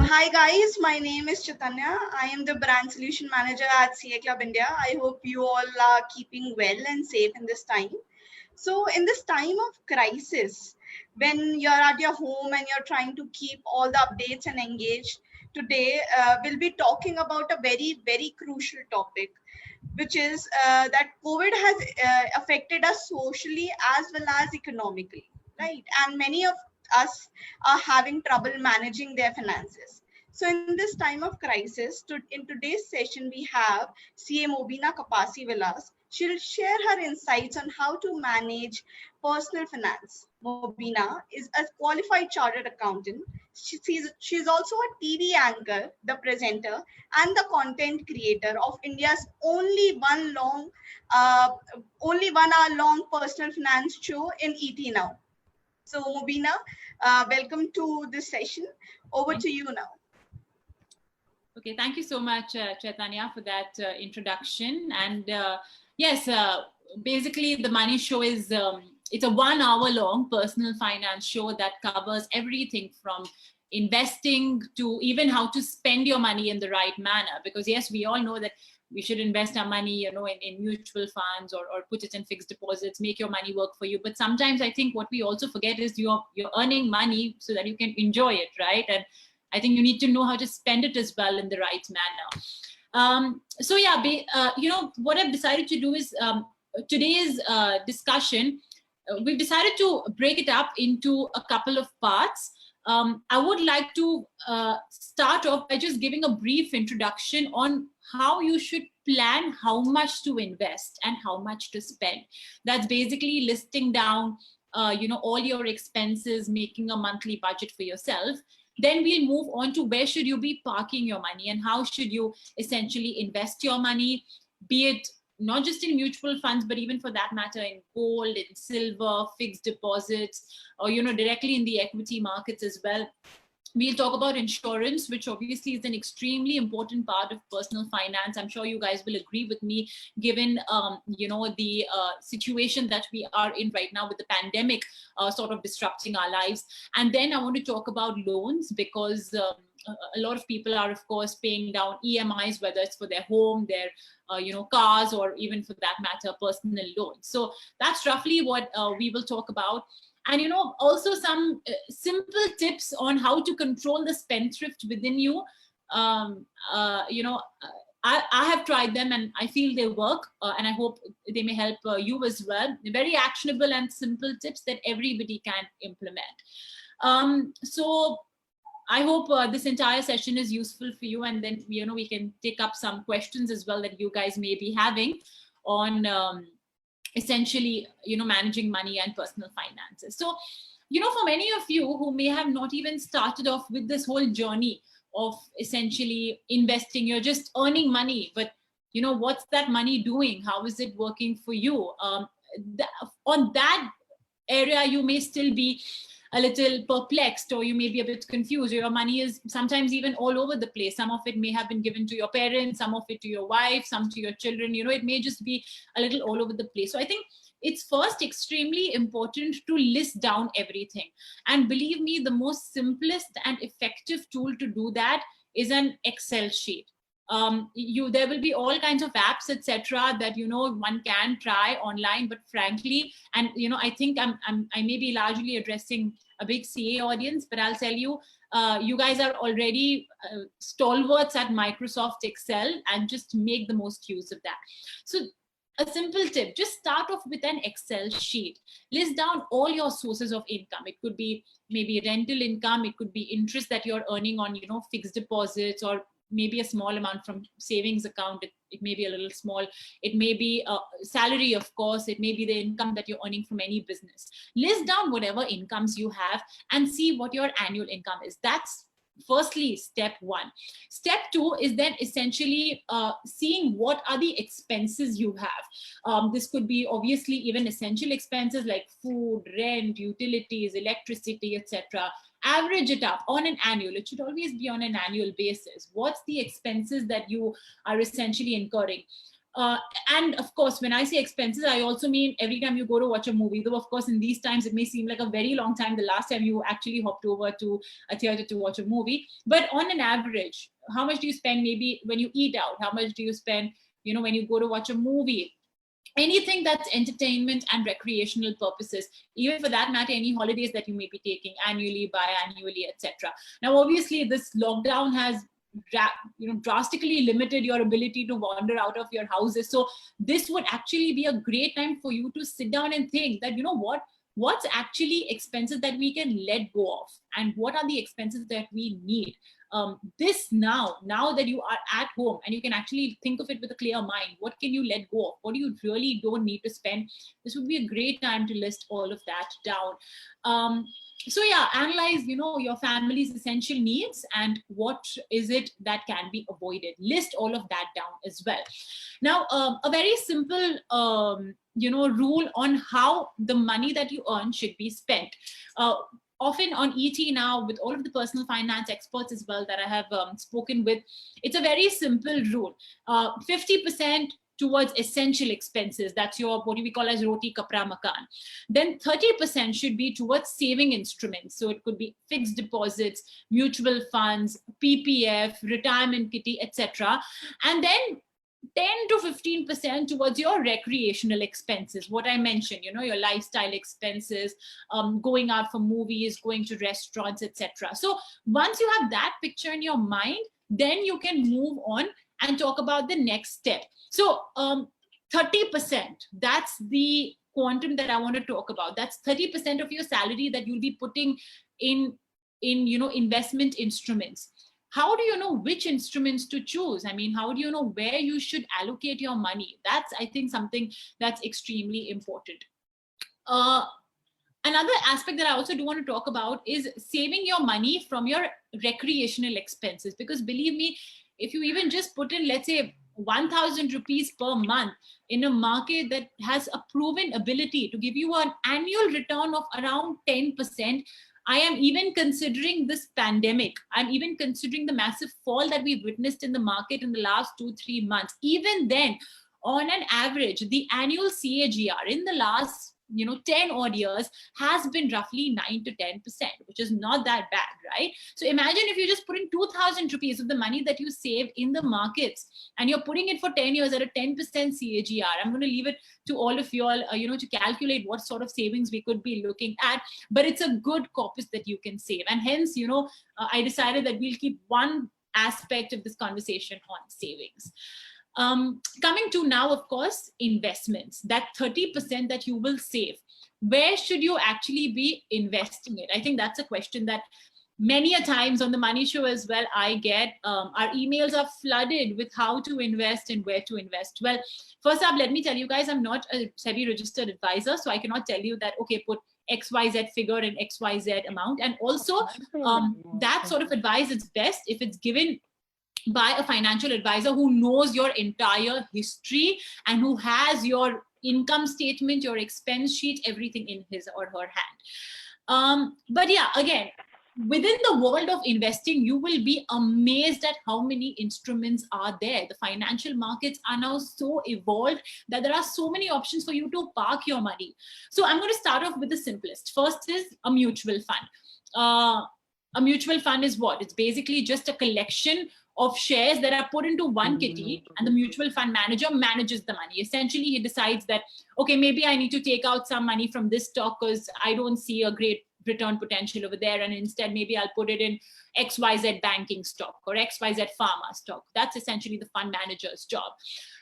Hi guys, my name is Chaitanya. I am the brand solution manager at CA Club India. I hope you all are keeping well and safe in this time. So in this time of crisis, when you're at your home and you're trying to keep all the updates and engaged, today we'll be talking about a very crucial topic, which is that COVID has affected us socially as well as economically, right? And many of us are having trouble managing their finances. So in this time of crisis, in today's session, we have CA Mobina Kapasi Villas. She'll share her insights on how to manage personal finance. Mobina is a qualified chartered accountant. She's also a TV anchor, the presenter, and the content creator of India's uh, only 1 hour long personal finance show in ET Now. So Mobina, welcome to this session. Over to you now. Okay, thank you so much, Chaitanya, for that introduction. And yes, basically the Money Show is it's a 1 hour long personal finance show that covers everything from investing to even how to spend your money in the right manner. Because yes, we all know that we should invest our money, in mutual funds or put it in fixed deposits, make your money work for you. But sometimes I think what we also forget is you're earning money so that you can enjoy it, right? And I think you need to know how to spend it as well in the right manner. So yeah, what I've decided to do is today's discussion, we've decided to break it up into a couple of parts. I would like to start off by just giving a brief introduction on how you should plan how much to invest and how much to spend. That's basically listing down, all your expenses, making a monthly budget for yourself. Then we'll move on to where should you be parking your money and how should you essentially invest your money, be it not just in mutual funds, but even for that matter in gold, in silver, fixed deposits, or, directly in the equity markets as well. We'll talk about insurance, which obviously is an extremely important part of personal finance. I'm sure you guys will agree with me, given the situation that we are in right now with the pandemic sort of disrupting our lives. And then I want to talk about loans, because a lot of people are, of course, paying down EMIs, whether it's for their home, their cars, or even for that matter, personal loans. So that's roughly what we will talk about. And, also some simple tips on how to control the spendthrift within you. I have tried them and I feel they work, and I hope they may help you as well. Very actionable and simple tips that everybody can implement. So I hope this entire session is useful for you, and then, we can take up some questions as well that you guys may be having on essentially, managing money and personal finances. So, for many of you who may have not even started off with this whole journey of essentially investing, you're just earning money, but what's that money doing? How is it working for you? On that area, you may still be a little perplexed, or you may be a bit confused. Your money is sometimes even all over the place. Some of it may have been given to your parents, some of it to your wife, some to your children. It may just be a little all over the place. So I think it's first extremely important to list down everything. And believe me, the most simplest and effective tool to do that is an Excel sheet. There will be all kinds of apps, etc., that one can try online, but frankly, and I think I may be largely addressing a big CA audience, but I'll tell you, you guys are already stalwarts at Microsoft Excel, and just make the most use of that. So a simple tip, just start off with an Excel sheet. List down all your sources of income. It could be maybe rental income, it could be interest that you're earning on fixed deposits, or maybe a small amount from savings account. It may be a little small. It may be a salary, of course. It may be the income that you're earning from any business. List down whatever incomes you have and see what your annual income is. That's firstly step one. Step two is then essentially seeing what are the expenses you have. This could be obviously even essential expenses like food, rent, utilities, electricity, etc. Average it up on an annual. It should always be on an annual basis. What's the expenses that you are essentially incurring? And of course, when I say expenses, I also mean every time you go to watch a movie, though of course in these times it may seem like a very long time the last time you actually hopped over to a theater to watch a movie. But on an average, how much do you spend maybe when you eat out? How much do you spend, you know, when you go to watch a movie? Anything that's entertainment and recreational purposes, even for that matter, any holidays that you may be taking annually, biannually, etc. Now, obviously, this lockdown has drastically limited your ability to wander out of your houses. So this would actually be a great time for you to sit down and think that, you know what, what's actually expenses that we can let go of, and what are the expenses that we need. This now that you are at home and you can actually think of it with a clear mind, what can you let go of? What do you really don't need to spend? This would be a great time to list all of that down. So yeah, analyze, you know, your family's essential needs and what is it that can be avoided. List all of that down as well. Now, a very simple, rule on how the money that you earn should be spent. Often on ET now, with all of the personal finance experts as well that I have spoken with, it's a very simple rule. 50% towards essential expenses. That's your, what we call as roti kapra makan. Then 30% should be towards saving instruments. So it could be fixed deposits, mutual funds, PPF, retirement kitty, etc. And then 10 to 15% towards your recreational expenses. What I mentioned, you know, your lifestyle expenses, going out for movies, going to restaurants, etc. So once you have that picture in your mind, then you can move on and talk about the next step. So 30%, that's the quantum that I want to talk about. That's 30% of your salary that you'll be putting in investment instruments. How do you know which instruments to choose? I mean, how do you know where you should allocate your money? That's, I think, something that's extremely important. Another aspect that I also do want to talk about is saving your money from your recreational expenses. Because believe me, if you even just put in, let's say, 1,000 rupees per month in a market that has a proven ability to give you an annual return of around 10%, I am even considering this pandemic. I'm even considering the massive fall that we've witnessed in the market in the last 2-3 months. Even then, on an average, the annual CAGR in the last 10 odd years has been roughly 9 to 10%, which is not that bad, right? So imagine if you just put in 2,000 rupees of the money that you save in the markets and you're putting it for 10 years at a 10% CAGR. I'm going to leave it to all of you all, to calculate what sort of savings we could be looking at, but it's a good corpus that you can save. And hence, I decided that we'll keep one aspect of this conversation on savings. Coming to now, of course, investments, that 30% that you will save, where should you actually be investing it? I think that's a question that many a times on the Money Show as well, I get. Our emails are flooded with how to invest and where to invest. Well, first up, let me tell you guys, I'm not a SEBI registered advisor, so I cannot tell you that, okay, put XYZ figure and XYZ amount. And also that sort of advice is best if it's given by a financial advisor who knows your entire history and who has your income statement, your expense sheet, everything in his or her hand. But yeah, again, within the world of investing, you will be amazed at how many instruments are there. The financial markets are now so evolved that there are so many options for you to park your money. So I'm going to start off with the simplest. First is a mutual fund. A mutual fund is what? It's basically just a collection of shares that are put into one kitty, and the mutual fund manager manages the money. Essentially, he decides that, okay, maybe I need to take out some money from this stock because I don't see a great return potential over there, and instead maybe I'll put it in XYZ banking stock or XYZ pharma stock. That's essentially the fund manager's job.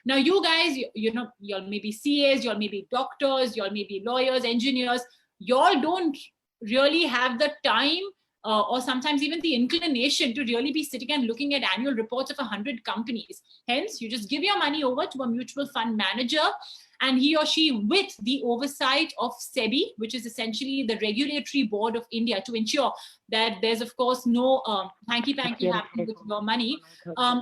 Now, you guys, y'all may be CAs, y'all may be doctors, y'all may be lawyers, engineers. Y'all don't really have the time or sometimes even the inclination to really be sitting and looking at annual reports of 100 companies. Hence, you just give your money over to a mutual fund manager, and he or she, with the oversight of SEBI, which is essentially the regulatory board of India, to ensure that there's, of course, no hanky-panky happening with your money,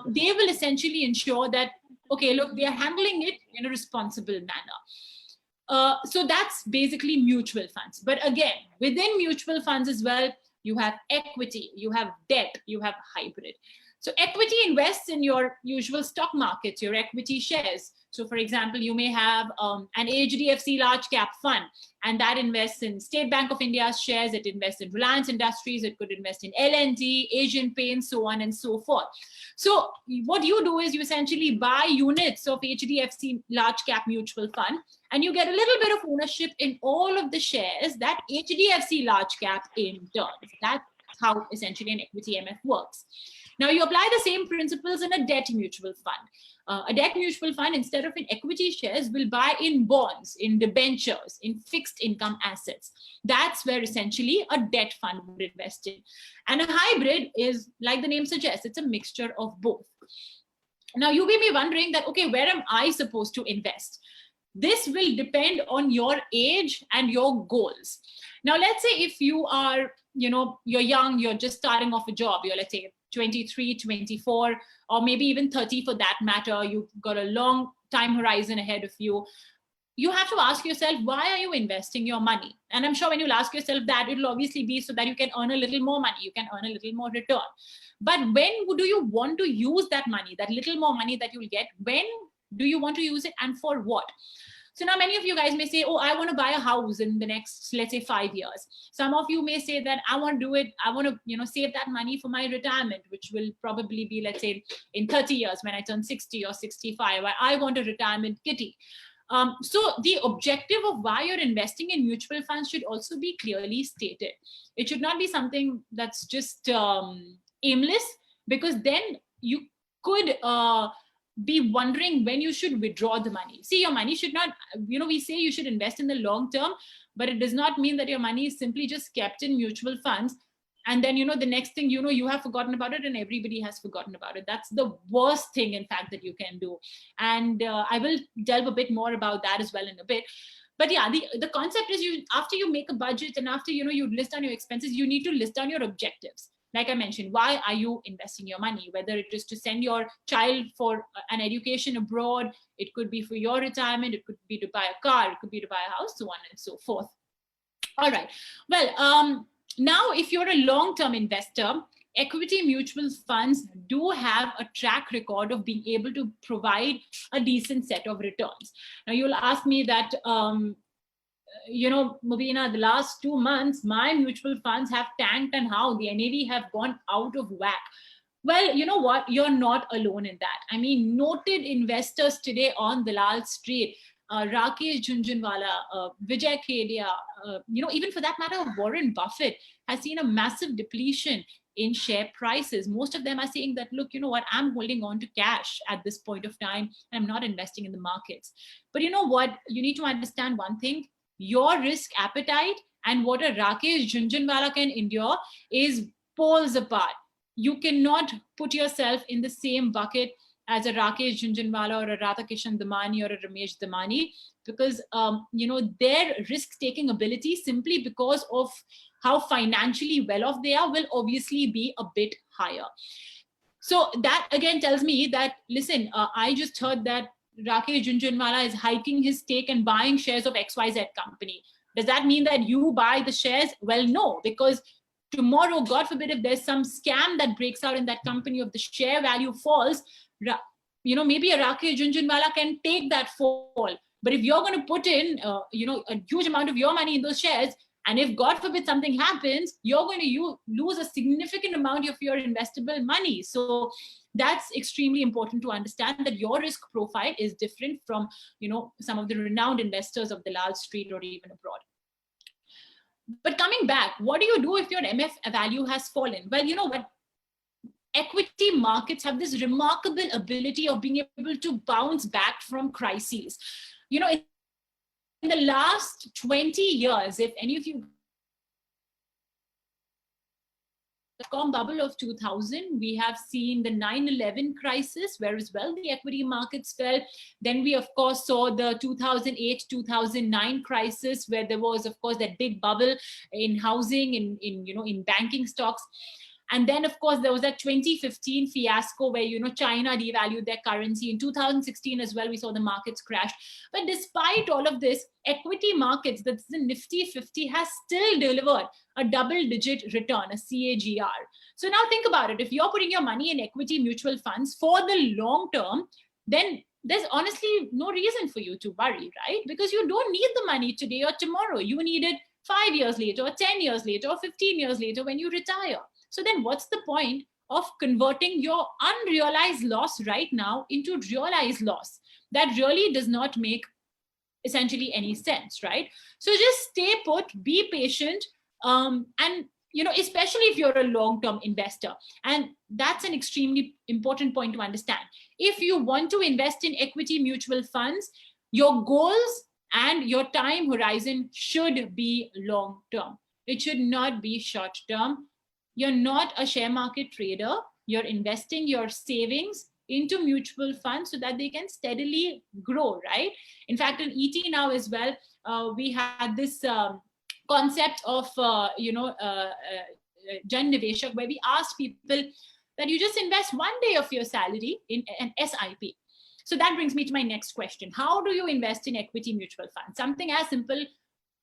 they will essentially ensure that, okay, look, they are handling it in a responsible manner. So that's basically mutual funds. But again, within mutual funds as well, you have equity, you have debt, you have hybrid. So equity invests in your usual stock markets, your equity shares. So for example, you may have an HDFC large cap fund, and that invests in State Bank of India's shares, it invests in Reliance Industries, it could invest in L&T, Asian Paints, so on and so forth. So what you do is you essentially buy units of HDFC large cap mutual fund, and you get a little bit of ownership in all of the shares that HDFC large cap in turns. That's how essentially an equity MF works. Now you apply the same principles in a debt mutual fund. A debt mutual fund, instead of in equity shares, will buy in bonds, in debentures, in fixed income assets. That's where essentially a debt fund would invest in. And a hybrid is, like the name suggests, it's a mixture of both. Now you may be wondering that, okay, where am I supposed to invest? This will depend on your age and your goals. Now, let's say if you are, you're young, you're just starting off a job, you're, let's say, 23, 24, or maybe even 30 for that matter, you've got a long time horizon ahead of you. You have to ask yourself, why are you investing your money? And I'm sure when you'll ask yourself that, it'll obviously be so that you can earn a little more money, you can earn a little more return. But when do you want to use that money, that little more money that you'll get? When do you want to use it, and for what? So now many of you guys may say, oh, I want to buy a house in the next, let's say, 5 years. Some of you may say that I want to do it, I want to, save that money for my retirement, which will probably be, let's say, in 30 years when I turn 60 or 65, I want a retirement kitty. So the objective of why you're investing in mutual funds should also be clearly stated. It should not be something that's just aimless, because then you could be wondering when you should withdraw the money. See, your money should not, we say you should invest in the long term, but it does not mean that your money is simply just kept in mutual funds. And then, the next thing, you have forgotten about it and everybody has forgotten about it. That's the worst thing, in fact, that you can do. And I will delve a bit more about that as well in a bit. But yeah, the concept is after you make a budget and after, you list down your expenses, you need to list down your objectives. Like I mentioned, why are you investing your money? Whether it is to send your child for an education abroad, it could be for your retirement, it could be to buy a car, it could be to buy a house, so on and so forth. All right. Well, now if you're a long-term investor, equity mutual funds do have a track record of being able to provide a decent set of returns. Now you'll ask me that, Mubina, the last 2 months, my mutual funds have tanked and how the NAV have gone out of whack. Well, you know what? You're not alone in that. I mean, noted investors today on Dalal Street, Rakesh Jhunjhunwala, Vijay Kedia, even for that matter, Warren Buffett has seen a massive depletion in share prices. Most of them are saying that, look, you know what, I'm holding on to cash at this point of time. I'm not investing in the markets. But you know what? You need to understand one thing. Your risk appetite and what a Rakesh Jhunjhunwala can endure is poles apart. You cannot put yourself in the same bucket as a Rakesh Jhunjhunwala or a Radhakishan Damani or a Ramesh Damani, because their risk-taking ability, simply because of how financially well off they are, will obviously be a bit higher. So that again tells me that, listen, I just heard that Rakesh Jhunjhunwala is hiking his stake and buying shares of XYZ company. Does that mean that you buy the shares? Well, no, because tomorrow, God forbid, if there's some scam that breaks out in that company, if the share value falls, maybe a Rakesh Jhunjhunwala can take that fall. But if you're going to put in, a huge amount of your money in those shares, and if God forbid something happens, you're going to lose a significant amount of your investable money. So that's extremely important to understand, that your risk profile is different from, some of the renowned investors of Dalal Street or even abroad. But coming back, what do you do if your MF value has fallen? Well, you know what? Equity markets have this remarkable ability of being able to bounce back from crises. In the last 20 years, if any of you dot-com bubble of 2000, we have seen the 9/11 crisis, where as well the equity markets fell. Then we, of course, saw the 2008-2009 crisis, where there was, of course, that big bubble in housing, in banking stocks. And then, of course, there was that 2015 fiasco where, China devalued their currency. In 2016 as well, we saw the markets crash. But despite all of this, equity markets, that's the Nifty 50, has still delivered a double-digit return, a CAGR. So now think about it. If you're putting your money in equity mutual funds for the long term, then there's honestly no reason for you to worry, right? Because you don't need the money today or tomorrow. You need it 5 years later, or 10 years later, or 15 years later when you retire. So then what's the point of converting your unrealized loss right now into realized loss? That really does not make essentially any sense, right? So just stay put, be patient, and especially if you're a long-term investor, and that's an extremely important point to understand. If you want to invest in equity mutual funds, your goals and your time horizon should be long term. It should not be short term. You're not a share market trader. You're investing your savings into mutual funds so that they can steadily grow, right? In fact, in ET now as well, we had this concept of, Jan Niveshak, where we asked people that you just invest one day of your salary in an SIP. So that brings me to my next question. How do you invest in equity mutual funds? Something as simple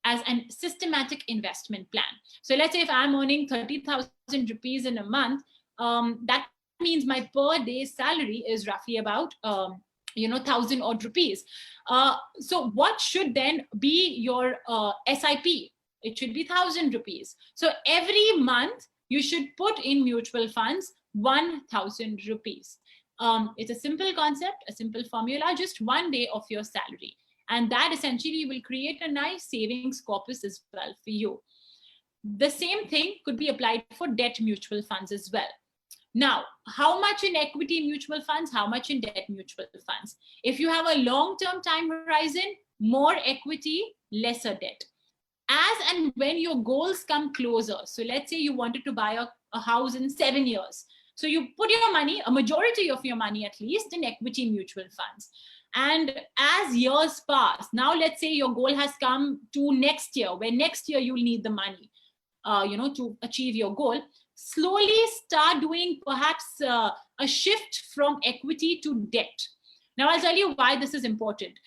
as a systematic investment plan. So let's say if I'm earning 30,000 rupees in a month, that means my per day salary is roughly about 1,000 odd rupees. So what should then be your SIP? It should be 1,000 rupees. So every month you should put in mutual funds 1,000 rupees. It's a simple concept, a simple formula, just one day of your salary. And that essentially will create a nice savings corpus as well for you. The same thing could be applied for debt mutual funds as well. Now, how much in equity mutual funds, how much in debt mutual funds? If you have a long-term time horizon, more equity, lesser debt. As and when your goals come closer, so let's say you wanted to buy a house in 7 years. So you put your money, a majority of your money at least, in equity mutual funds. And as years pass, now let's say your goal has come to next year, where next year you'll need the money, to achieve your goal. Slowly start doing perhaps a shift from equity to debt. Now I'll tell you why this is important.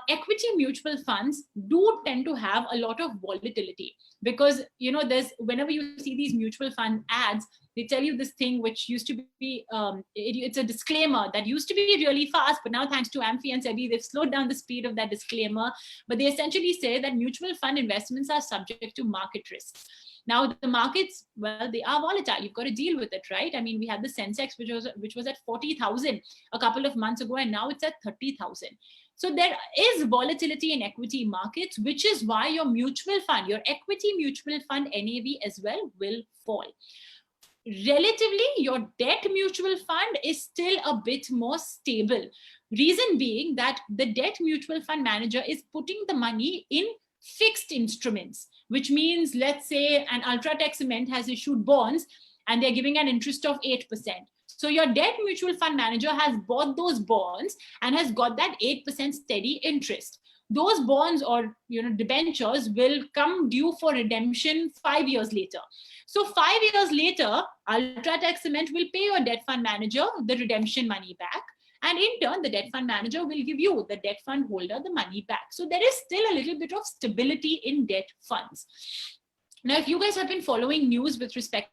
Equity mutual funds do tend to have a lot of volatility, because there's, whenever you see these mutual fund ads, they tell you this thing which used to be it's a disclaimer that used to be really fast, but now thanks to AMFI and SEBI, they've slowed down the speed of that disclaimer. But they essentially say that mutual fund investments are subject to market risk. Now the markets, well, they are volatile. You've got to deal with it, right? I mean, we had the Sensex, which was at 40,000 a couple of months ago, and now it's at 30,000. So there is volatility in equity markets, which is why your mutual fund, your equity mutual fund NAV as well will fall. Relatively, your debt mutual fund is still a bit more stable. Reason being that the debt mutual fund manager is putting the money in fixed instruments, which means, let's say an Ultratech Cement has issued bonds and they're giving an interest of 8%. So your debt mutual fund manager has bought those bonds and has got that 8% steady interest. Those bonds or debentures will come due for redemption 5 years later. So 5 years later, Ultratech Cement will pay your debt fund manager the redemption money back. And in turn, the debt fund manager will give you, the debt fund holder, the money back. So there is still a little bit of stability in debt funds. Now, if you guys have been following news with respect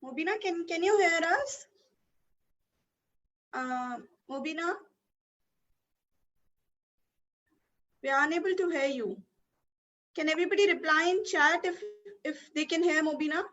Mobina, can you hear us? Mobina, we are unable to hear you. Can everybody reply in chat if they can hear Mobina?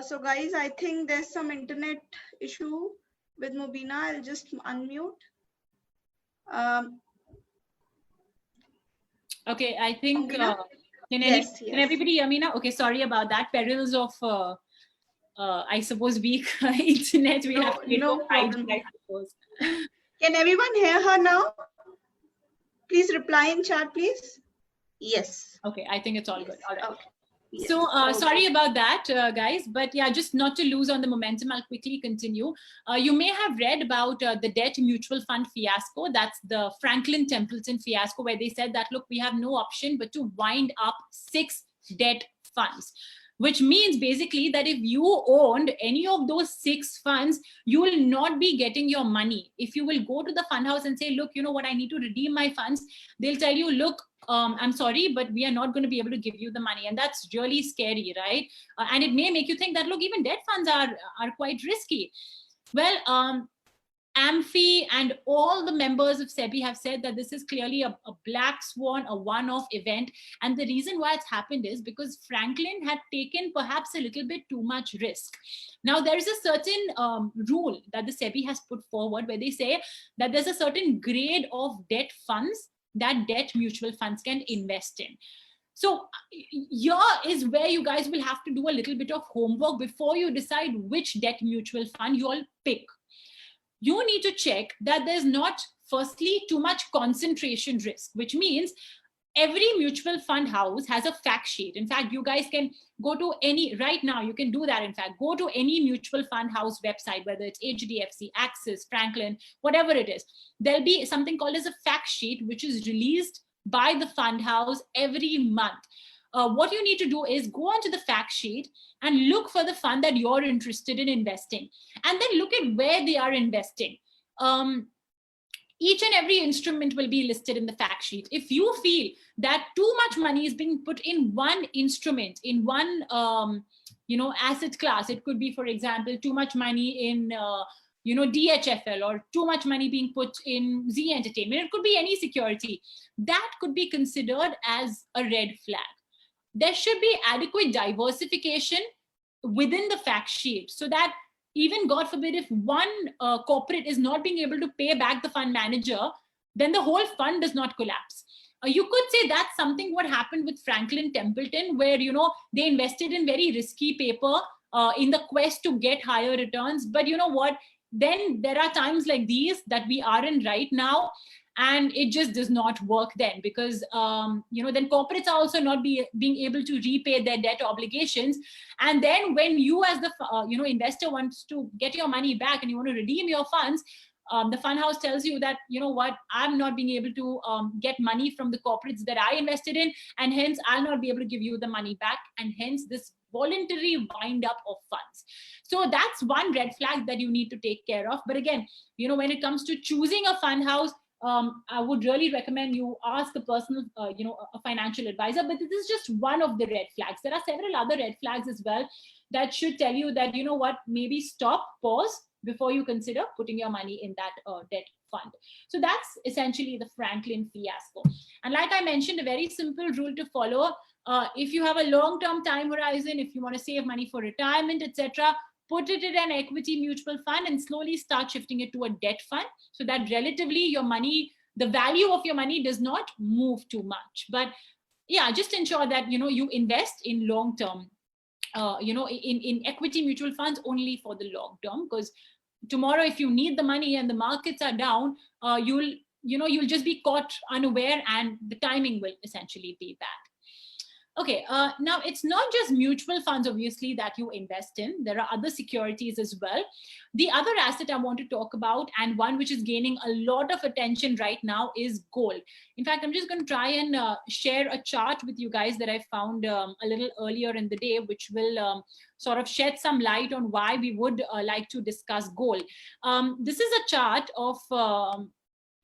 So guys, I think there's some internet issue with Mubina. I'll just unmute. Okay, I think, Mubina? can Yes, everybody hear me now? Okay, sorry about that. Perils of, I suppose, weak internet. We have to no problem. I suppose. Can everyone hear her now? Please reply in chat, please. Yes. Okay, I think it's all good. All right. Okay. Yes. So Okay. sorry about that, guys. But yeah, just not to lose on the momentum, I'll quickly continue. You may have read about the debt mutual fund fiasco. That's the Franklin Templeton fiasco, where they said that, look, we have no option but to wind up 6 debt funds. Which means basically that if you owned any of those 6 funds, you will not be getting your money. If you will go to the fund house and say, look, you know what, I need to redeem my funds, they'll tell you, look, I'm sorry, but we are not going to be able to give you the money. And that's really scary, right? And it may make you think that, look, even debt funds are quite risky. Well, AMFI and all the members of SEBI have said that this is clearly a black swan, a one-off event. And the reason why it's happened is because Franklin had taken perhaps a little bit too much risk. Now, there is a certain rule that the SEBI has put forward where they say that there's a certain grade of debt funds that debt mutual funds can invest in. So here is where you guys will have to do a little bit of homework before you decide which debt mutual fund you all pick. You need to check that there's not, firstly, too much concentration risk, which means every mutual fund house has a fact sheet. In fact, you guys can go to any, right now, you can do that. In fact, go to any mutual fund house website, whether it's HDFC, Axis, Franklin, whatever it is. There'll be something called as a fact sheet, which is released by the fund house every month. What you need to do is go onto the fact sheet and look for the fund that you're interested in investing, and then look at where they are investing. Each and every instrument will be listed in the fact sheet. If you feel that too much money is being put in one instrument, in one asset class, it could be, for example, too much money in DHFL, or too much money being put in Z Entertainment, it could be any security, that could be considered as a red flag. There should be adequate diversification within the fact sheet, so that even, God forbid, if one corporate is not being able to pay back the fund manager, then the whole fund does not collapse. You could say that's something what happened with Franklin Templeton, where they invested in very risky paper in the quest to get higher returns. But you know what? Then there are times like these that we are in right now, and it just does not work then, because then corporates are also not being able to repay their debt obligations. And then when you as the investor wants to get your money back and you want to redeem your funds, the fund house tells you that, you know what, I'm not being able to get money from the corporates that I invested in, and hence I'll not be able to give you the money back, and hence this voluntary wind up of funds. So that's one red flag that you need to take care of. But again, when it comes to choosing a fund house, I would really recommend you ask a personal, a financial advisor. But this is just one of the red flags. There are several other red flags as well that should tell you that, you know what, maybe stop, pause before you consider putting your money in that debt fund. So that's essentially the Franklin fiasco. And like I mentioned, a very simple rule to follow. If you have a long-term time horizon, if you want to save money for retirement, etc., put it in an equity mutual fund and slowly start shifting it to a debt fund, so that relatively your money, the value of your money does not move too much. But yeah, just ensure that, you invest in long-term, in equity mutual funds only for the long term, because tomorrow, if you need the money and the markets are down, you'll just be caught unaware, and the timing will essentially be bad. Okay, now it's not just mutual funds, obviously, that you invest in. There are other securities as well. The other asset I want to talk about, and one which is gaining a lot of attention right now, is gold. In fact, I'm just going to try and share a chart with you guys that I found a little earlier in the day, which will sort of shed some light on why we would like to discuss gold. This is a chart of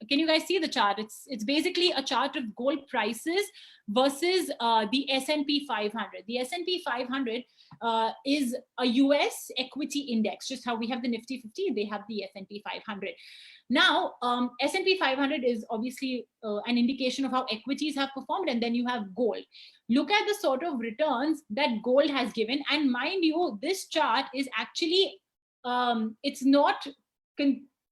Can you guys see the chart? It's basically a chart of gold prices versus the S&P 500. The S&P 500 is a US equity index, just how we have the Nifty 50, they have the S&P 500. Now, S&P 500 is obviously an indication of how equities have performed, and then you have gold. Look at the sort of returns that gold has given, and mind you, this chart is actually, it's not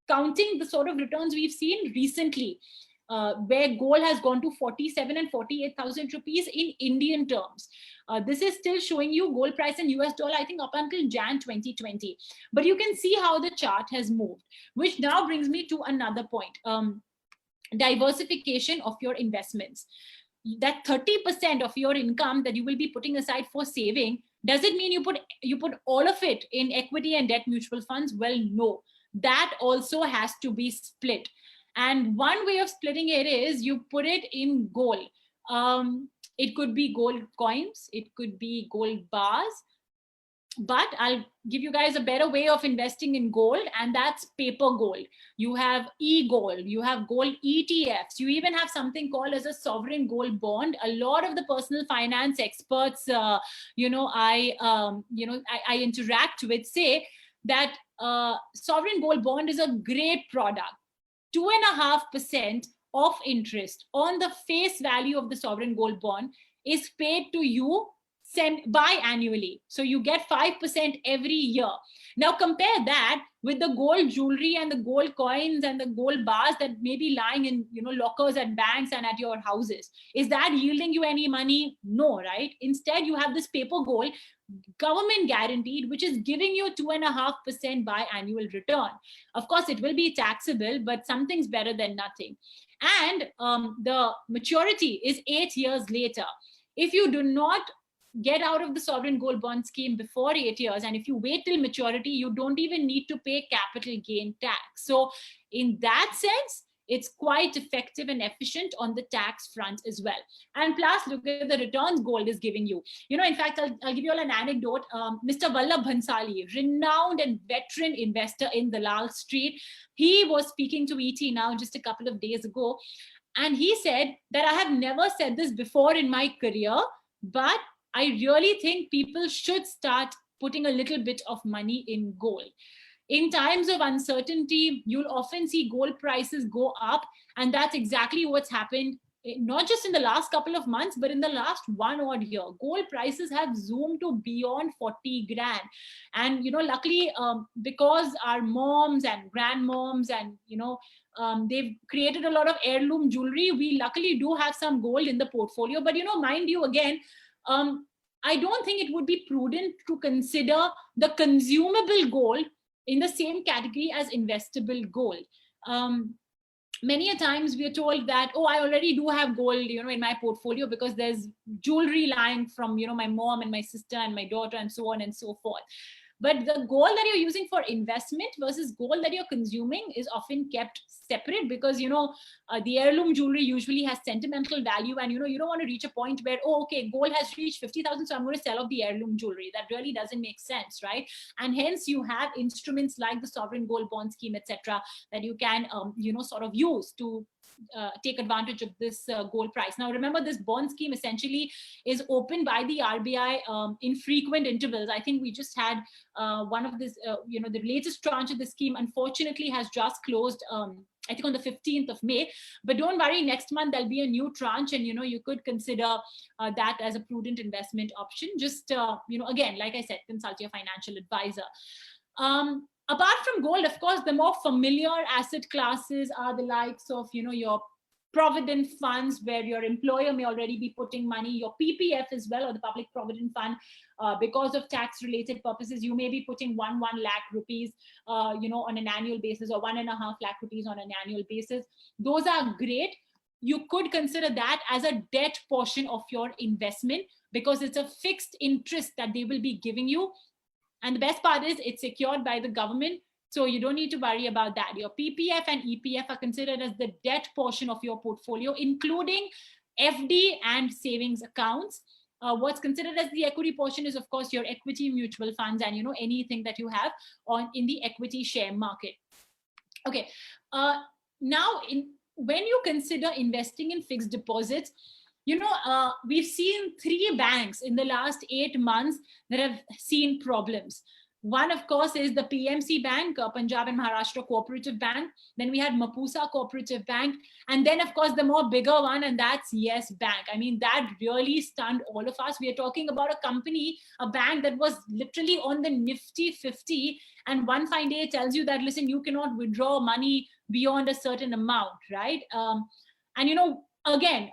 counting the sort of returns we've seen recently, where gold has gone to 47 and 48,000 rupees in Indian terms. This is still showing you gold price in US dollar, I think up until Jan 2020. But you can see how the chart has moved, which now brings me to another point. Diversification of your investments. That 30% of your income that you will be putting aside for saving, does it mean you put all of it in equity and debt mutual funds? Well, no. That also has to be split. And one way of splitting it is you put it in gold. It could be gold coins, it could be gold bars, but I'll give you guys a better way of investing in gold, and that's paper gold. You have e-gold, you have gold ETFs, you even have something called as a sovereign gold bond. A lot of the personal finance experts, I interact with say that sovereign gold bond is a great product. 2.5% of interest on the face value of the sovereign gold bond is paid to you biannually. So you get 5% every year. Now compare that with the gold jewelry and the gold coins and the gold bars that may be lying in lockers at banks and at your houses. Is that yielding you any money? No, right? Instead, you have this paper gold, government guaranteed, which is giving you 2.5% biannual return. Of course, it will be taxable, but something's better than nothing. And the maturity is 8 years later. If you do not get out of the sovereign gold bond scheme before 8 years, and if you wait till maturity, you don't even need to pay capital gain tax. So in that sense, it's quite effective and efficient on the tax front as well. And plus, look at the returns gold is giving you. In fact, I'll give you all an anecdote. Mr. Vallabh Bhansali, renowned and veteran investor in Dalal Street, he was speaking to ET Now just a couple of days ago. And he said that I have never said this before in my career, but I really think people should start putting a little bit of money in gold. In times of uncertainty, you'll often see gold prices go up, and that's exactly what's happened, not just in the last couple of months, but in the last 1 odd year. Gold prices have zoomed to beyond 40 grand. And, luckily, because our moms and grandmoms and, they've created a lot of heirloom jewelry, we luckily do have some gold in the portfolio. But, mind you, again, I don't think it would be prudent to consider the consumable gold in the same category as investable gold. Many a times we are told that, oh, I already do have gold, in my portfolio because there's jewelry lying from, my mom and my sister and my daughter and so on and so forth. But the gold that you're using for investment versus gold that you're consuming is often kept separate because, the heirloom jewelry usually has sentimental value, and, you don't want to reach a point where, oh, okay, gold has reached 50,000, so I'm going to sell off the heirloom jewelry. That really doesn't make sense, right? And hence you have instruments like the sovereign gold bond scheme, etc., that you can, sort of use to take advantage of this gold price. Now, remember, this bond scheme essentially is opened by the RBI in frequent intervals. I think we just had one of this, the latest tranche of the scheme, unfortunately, has just closed, I think on the 15th of May. But don't worry, next month there'll be a new tranche, and you could consider that as a prudent investment option. Just again, like I said, consult your financial advisor. Apart from gold, of course, the more familiar asset classes are the likes of, your provident funds, where your employer may already be putting money, your PPF as well, or the public provident fund. Because of tax related purposes, you may be putting 1 lakh rupees, on an annual basis, or 1.5 lakh rupees on an annual basis. Those are great. You could consider that as a debt portion of your investment because it's a fixed interest that they will be giving you. And the best part is it's secured by the government. So you don't need to worry about that. Your PPF and EPF are considered as the debt portion of your portfolio, including FD and savings accounts. What's considered as the equity portion is, of course, your equity mutual funds and, anything that you have in the equity share market. Okay. now when you consider investing in fixed deposits, we've seen 3 banks in the last 8 months that have seen problems. One, of course, is the PMC Bank, Punjab and Maharashtra Cooperative Bank. Then we had Mapusa Cooperative Bank. And then, of course, the more bigger one, and that's Yes Bank. I mean, that really stunned all of us. We are talking about a company, a bank that was literally on the Nifty 50. And one fine day tells you that, listen, you cannot withdraw money beyond a certain amount, right? Again,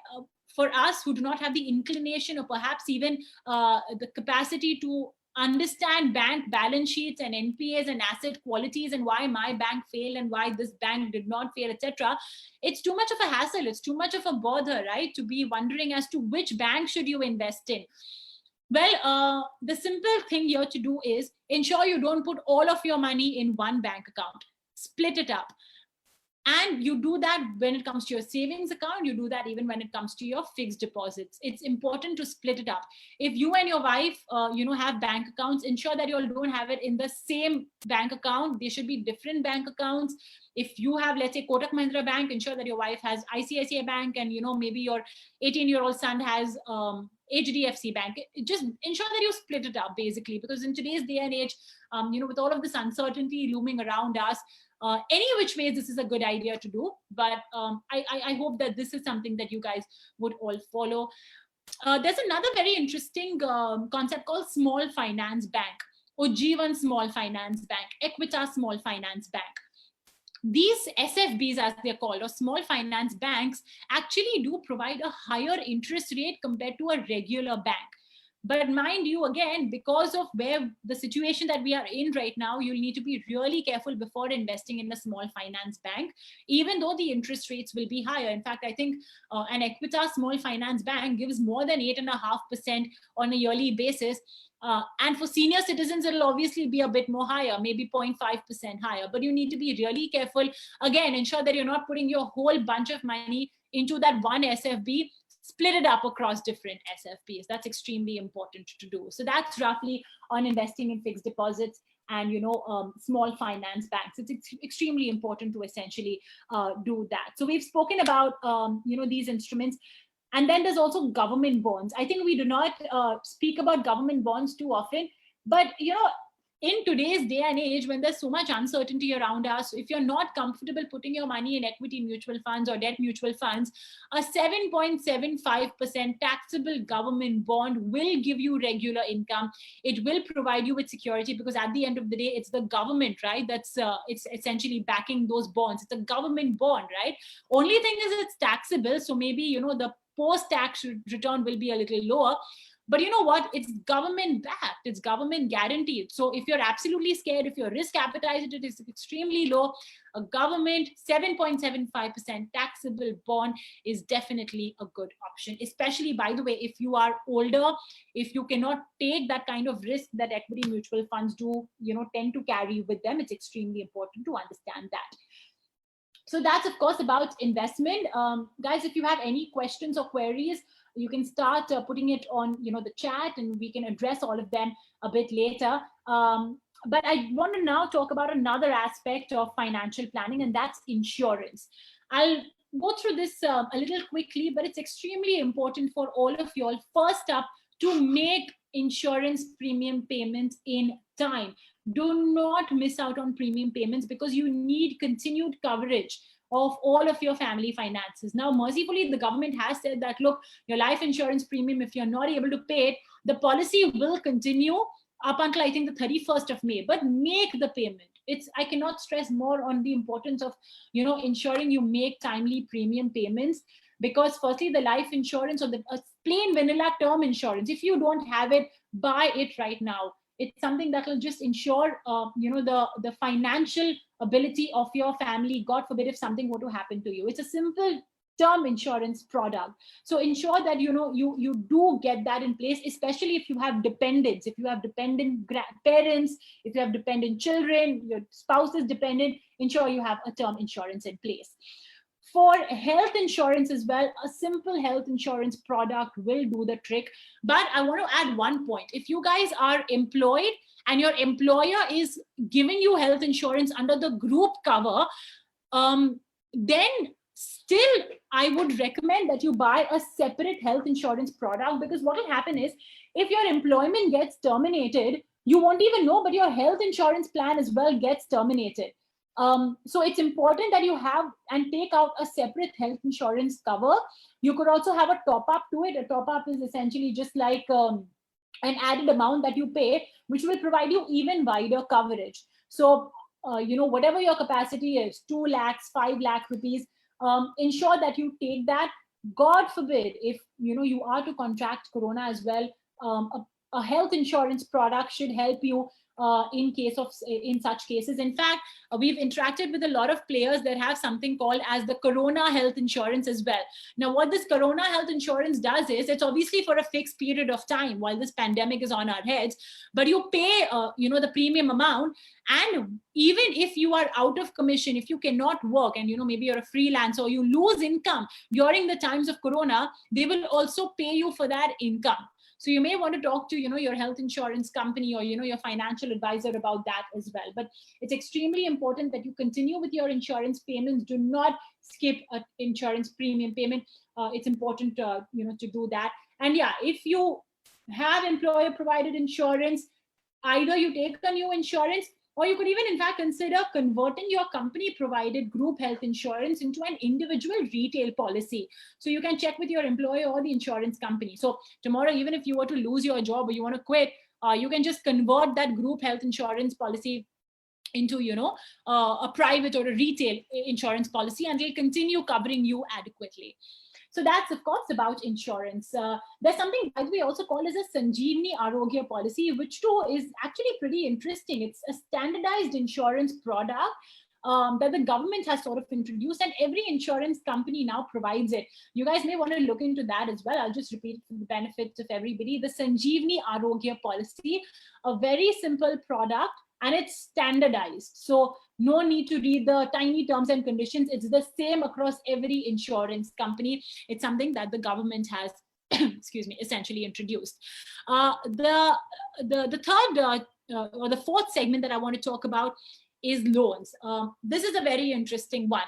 for us who do not have the inclination or perhaps even the capacity to understand bank balance sheets and NPAs and asset qualities and why my bank failed and why this bank did not fail, etc. It's too much of a hassle. It's too much of a bother, right? To be wondering as to which bank should you invest in. Well, the simple thing here to do is ensure you don't put all of your money in one bank account. Split it up. And you do that when it comes to your savings account. You do that even when it comes to your fixed deposits. It's important to split it up. If you and your wife, have bank accounts, ensure that you all don't have it in the same bank account. They should be different bank accounts. If you have, let's say, Kotak Mahindra Bank, ensure that your wife has ICICI Bank, and maybe your 18-year-old son has HDFC Bank. Just ensure that you split it up, basically, because in today's day and age, with all of this uncertainty looming around us, any which ways, this is a good idea to do. But I hope that this is something that you guys would all follow. There's another very interesting concept called Small Finance Bank, Ujjivan Small Finance Bank, Equitas Small Finance Bank. These SFBs, as they're called, or small finance banks, actually do provide a higher interest rate compared to a regular bank. But mind you, again, because of where the situation that we are in right now, you'll need to be really careful before investing in a small finance bank, even though the interest rates will be higher. In fact, I think an Equitas Small Finance Bank gives more than 8.5% on a yearly basis. And for senior citizens, it'll obviously be a bit more higher, maybe 0.5% higher. But you need to be really careful. Again, ensure that you're not putting your whole bunch of money into that one SFB. Split it up across different SFBs. That's extremely important to do. So that's roughly on investing in fixed deposits and small finance banks. It's extremely important to essentially do that. So we've spoken about these instruments. And then there's also government bonds. I think we do not speak about government bonds too often, but in today's day and age, when there's so much uncertainty around us, if you're not comfortable putting your money in equity mutual funds or debt mutual funds, a 7.75% taxable government bond will give you regular income. It will provide you with security, because at the end of the day, it's the government, right? That's it's essentially backing those bonds. It's a government bond, right? Only thing is it's taxable. So maybe, the post-tax return will be a little lower. But you know what? It's government backed. It's government guaranteed. So if you're absolutely scared, if your risk appetite is extremely low, a government 7.75% taxable bond is definitely a good option. Especially, by the way, if you are older, if you cannot take that kind of risk that equity mutual funds do, tend to carry with them, it's extremely important to understand that. So that's, of course, about investment. Guys, if you have any questions or queries, you can start putting it on the chat, and we can address all of them a bit later. But I want to now talk about another aspect of financial planning, and that's insurance. I'll go through this a little quickly, but it's extremely important for all of you all. First up, to make insurance premium payments in time. Do not miss out on premium payments, because you need continued coverage of all of your family finances. Now, mercifully, the government has said that, look, your life insurance premium, if you're not able to pay it, the policy will continue up until, I think, the 31st of May, but make the payment. I cannot stress more on the importance of, ensuring you make timely premium payments, because firstly, the life insurance or the plain vanilla term insurance, if you don't have it, buy it right now. It's something that will just ensure, the financial ability of your family, God forbid, if something were to happen to you. It's a simple term insurance product. So ensure that, you do get that in place, especially if you have dependents, if you have dependent parents, if you have dependent children, your spouse is dependent, ensure you have a term insurance in place. For health insurance as well, a simple health insurance product will do the trick. But I want to add one point. If you guys are employed and your employer is giving you health insurance under the group cover, then still I would recommend that you buy a separate health insurance product, because what will happen is, if your employment gets terminated, you won't even know, but your health insurance plan as well gets terminated. So it's important that you have and take out a separate health insurance cover. You could also have a top up to it. A top up is essentially just like an added amount that you pay, which will provide you even wider coverage. So, whatever your capacity is, 2 lakhs, 5 lakh rupees, ensure that you take that. God forbid, if you are to contract corona as well, a health insurance product should help you in such cases. In fact, we've interacted with a lot of players that have something called as the corona health insurance as well. Now, what this corona health insurance does is, it's obviously for a fixed period of time while this pandemic is on our heads, but you pay the premium amount, and even if you are out of commission, if you cannot work, and maybe you're a freelancer, or you lose income during the times of corona, they will also pay you for that income. So you may want to talk to, your health insurance company, or, your financial advisor about that as well. But it's extremely important that you continue with your insurance payments. Do not skip an insurance premium payment. It's important, to do that. And yeah, if you have employer provided insurance, either you take a new insurance, or you could even, in fact, consider converting your company provided group health insurance into an individual retail policy. So you can check with your employer or the insurance company. So tomorrow, even if you were to lose your job or you want to quit, you can just convert that group health insurance policy into, a private or a retail insurance policy, and they'll continue covering you adequately. So that's, of course, about insurance. There's something, by the way, also called as a Sanjeevani Arogya policy, which too is actually pretty interesting. It's a standardized insurance product that the government has sort of introduced, and every insurance company now provides it. You guys may want to look into that as well. I'll just repeat it for the benefit of everybody. The Sanjeevani Arogya policy, a very simple product, and it's standardized. So no need to read the tiny terms and conditions. It's the same across every insurance company. It's something that the government has, excuse me, essentially introduced. The third or the fourth segment that I want to talk about is loans. This is a very interesting one.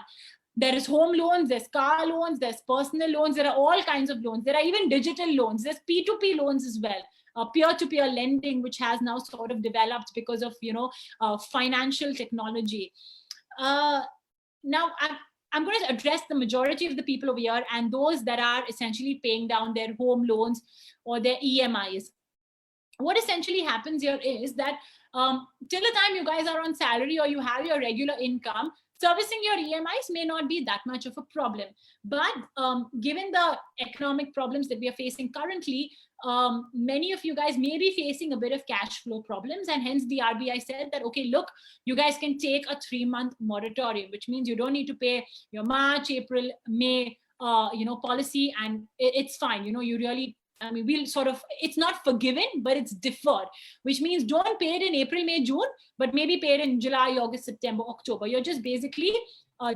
There is home loans, there's car loans, there's personal loans, there are all kinds of loans. There are even digital loans, there's P2P loans as well. Peer-to-peer lending, which has now sort of developed because of financial technology. Now I'm going to address the majority of the people over here, and those that are essentially paying down their home loans or their EMIs. What essentially happens here is that till the time you guys are on salary or you have your regular income, servicing your EMIs may not be that much of a problem. But given the economic problems that we are facing currently, many of you guys may be facing a bit of cash flow problems, and hence the RBI said that, okay, look, you guys can take a 3-month moratorium, which means you don't need to pay your March, April, May, policy, and it's fine. You really, we'll sort of, it's not forgiven, but it's deferred, which means don't pay it in April, May, June, but maybe pay it in July, August, September, October. You're just basically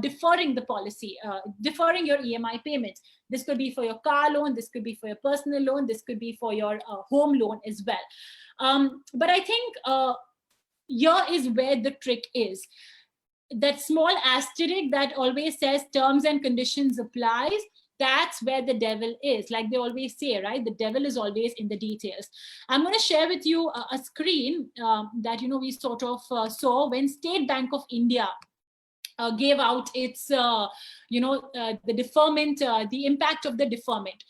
deferring the policy, deferring your EMI payments. This could be for your car loan, this could be for your personal loan, this could be for your home loan as well. But I think here is where the trick is. That small asterisk that always says terms and conditions applies, that's where the devil is. Like they always say, right? The devil is always in the details. I'm going to share with you a screen that, we sort of saw when State Bank of India gave out its, the deferment, the impact of the deferment.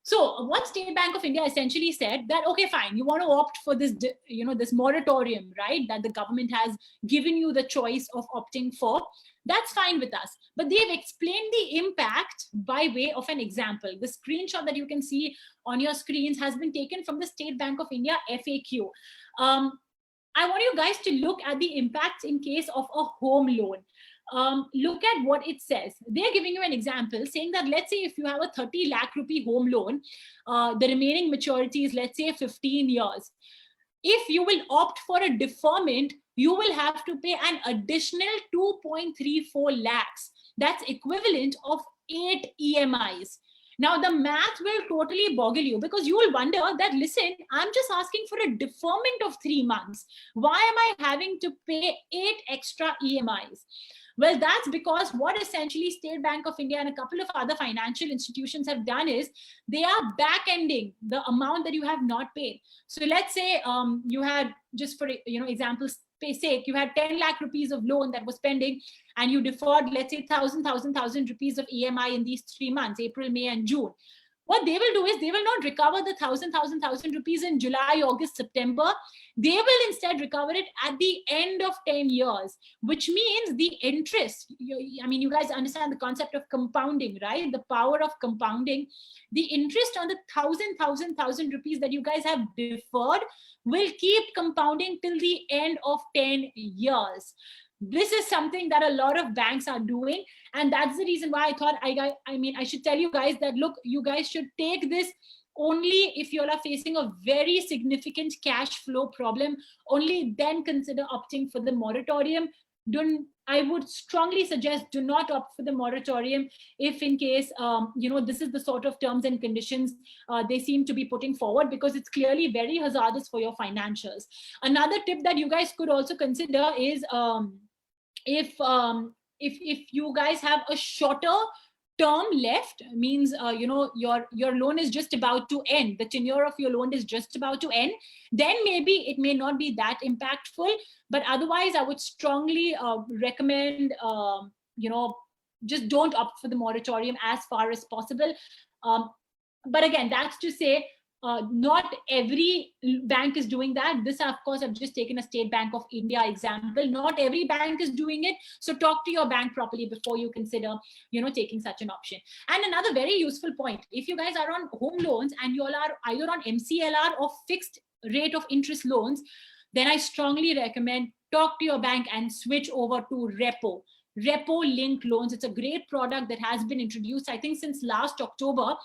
So what State Bank of India essentially said that, okay, fine, you want to opt for this, this moratorium, right? That the government has given you the choice of opting for. That's fine with us. But they've explained the impact by way of an example. The screenshot that you can see on your screens has been taken from the State Bank of India FAQ. I want you guys to look at the impacts in case of a home loan. Look at what it says. They're giving you an example saying that, let's say if you have a 30 lakh rupee home loan, the remaining maturity is, let's say, 15 years. If you will opt for a deferment, you will have to pay an additional 2.34 lakhs. That's equivalent of 8 EMIs. Now, the math will totally boggle you, because you will wonder that, listen, I'm just asking for a deferment of 3 months. Why am I having to pay 8 extra EMIs? Well, that's because what essentially State Bank of India and a couple of other financial institutions have done is they are back-ending the amount that you have not paid. So let's say you had, just for example's sake, you had 10 lakh rupees of loan that was pending, and you deferred, let's say, 1,000 rupees of EMI in these 3 months, April, May, and June. What they will do is they will not recover the 1,000 rupees in July, August, September. They will instead recover it at the end of 10 years, which means the interest, you guys understand the concept of compounding, right? The power of compounding. The interest on the 1,000 rupees that you guys have deferred will keep compounding till the end of 10 years. This is something that a lot of banks are doing. And that's the reason why I thought, I should tell you guys that, look, you guys should take this only if you are facing a very significant cash flow problem. Only then consider opting for the moratorium. I would strongly suggest do not opt for the moratorium if in case, this is the sort of terms and conditions they seem to be putting forward, because it's clearly very hazardous for your financials. Another tip that you guys could also consider is if you guys have a shorter term left, means your loan is just about to end, the tenure of your loan is just about to end, then maybe it may not be that impactful. But otherwise, I would strongly recommend just don't opt for the moratorium as far as possible. But again, that's to say, not every bank is doing that. This, of course, I've just taken a State Bank of India example. Not every bank is doing it. So talk to your bank properly before you consider, taking such an option. And another very useful point, if you guys are on home loans and you all are either on MCLR or fixed rate of interest loans, then I strongly recommend talk to your bank and switch over to repo linked loans. It's a great product that has been introduced, I think, since last October.